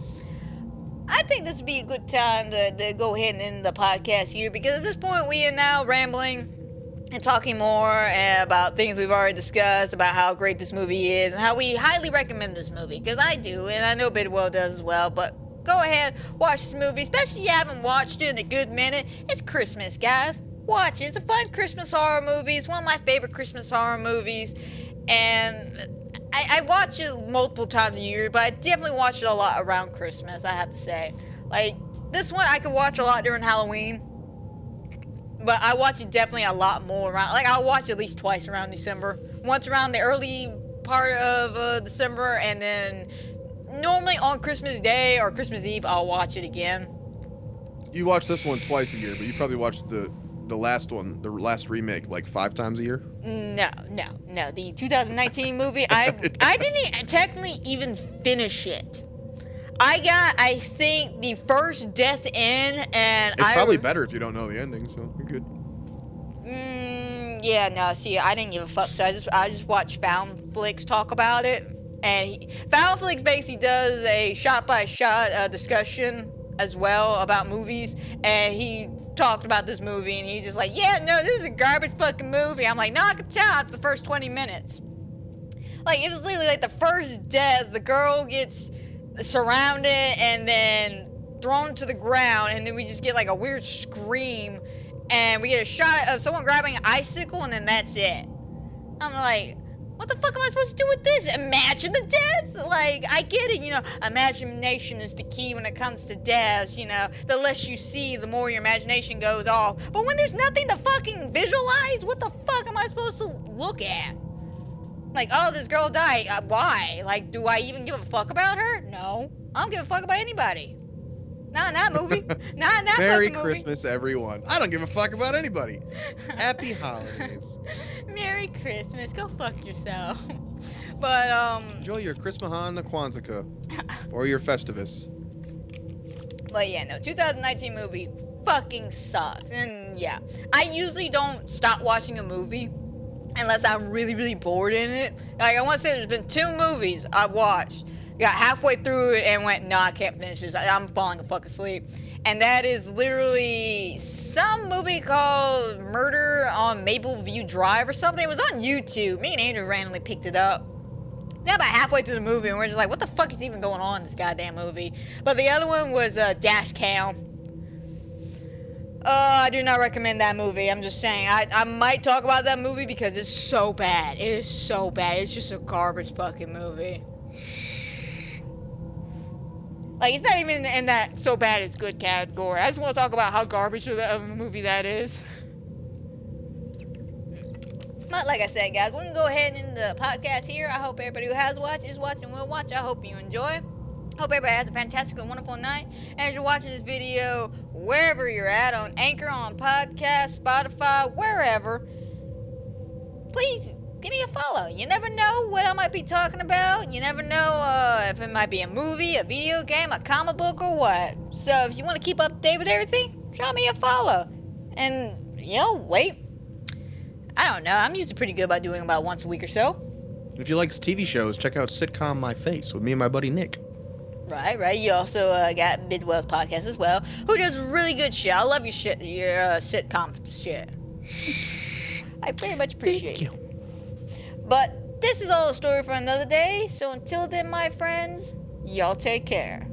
I think this would be a good time to go ahead and end the podcast here, because at this point we are now rambling and talking more about things we've already discussed, about how great this movie is and how we highly recommend this movie, because I do, and I know Bidwell does as well. But go ahead, watch this movie, especially if you haven't watched it in a good minute. It's Christmas, guys. Watch it. It's a fun Christmas horror movie. It's one of my favorite Christmas horror movies, and I watch it multiple times a year, but I definitely watch it a lot around Christmas, I have to say. Like, this one I could watch a lot during Halloween, but I watch it definitely a lot more around, like, I'll watch it at least twice around December. Once around the early part of December, and then normally on Christmas Day or Christmas Eve, I'll watch it again. You watch this one twice a year, but you probably watched the last one, the last remake, like 5 times a year? No. The 2019 movie, I didn't technically even finish it. I think, the first death in, and it's probably better if you don't know the ending, so you're good. Yeah, no, see, I didn't give a fuck, so I just watched found flicks talk about it, And Foul Flicks basically does a shot-by-shot discussion as well about movies, and he talked about this movie, and he's just like, yeah, no, this is a garbage fucking movie. I'm like, no, I can tell it's the first 20 minutes. Like, it was literally like the first death, the girl gets surrounded and then thrown to the ground, and then we just get like a weird scream, and we get a shot of someone grabbing an icicle, and then that's it. I'm like, what the fuck am I supposed to do with this? Imagine the death? Like, I get it, you know, imagination is the key when it comes to deaths, you know. The less you see, the more your imagination goes off. But when there's nothing to fucking visualize, what the fuck am I supposed to look at? Like, oh, this girl died. Why? Like, do I even give a fuck about her? No. I don't give a fuck about anybody. Not in that movie. Not in that Merry fucking movie. Christmas, everyone. I don't give a fuck about anybody. Happy holidays. Merry Christmas. Go fuck yourself. But, Enjoy your Christmahan Kwanzaa or your Festivus. But yeah, no, 2019 movie fucking sucks. And yeah, I usually don't stop watching a movie unless I'm really, really bored in it. Like, I want to say there's been 2 movies I've watched, got halfway through it and went, no, I can't finish this. I'm falling the fuck asleep. And that is literally some movie called Murder on Mapleview Drive or something. It was on YouTube. Me and Andrew randomly picked it up. Got about halfway through the movie and we're just like, what the fuck is even going on in this goddamn movie? But the other one was Dash Cam. I do not recommend that movie. I'm just saying. I might talk about that movie because it's so bad. It is so bad. It's just a garbage fucking movie. Like, it's not even in that so bad it's good category. I just want to talk about how garbage of a movie that is. But like I said, guys, we can go ahead and end the podcast here. I hope everybody who has watched, is watching, will watch. I hope you enjoy. Hope everybody has a fantastic and wonderful night. And as you're watching this video, wherever you're at, on Anchor, on podcast, Spotify, wherever, please give me a follow. You never know what I might be talking about. You never know if it might be a movie, a video game, a comic book, or what. So if you want to keep up to date with everything, drop me a follow. And, you know, wait. I don't know. I'm usually pretty good about doing about once a week or so. If you like TV shows, check out sitcom My Face with me and my buddy Nick. Right. You also got Bidwell's podcast as well, who does really good shit. I love your shit, your sitcom shit. I very much appreciate you. But this is all a story for another day. So until then, my friends, y'all take care.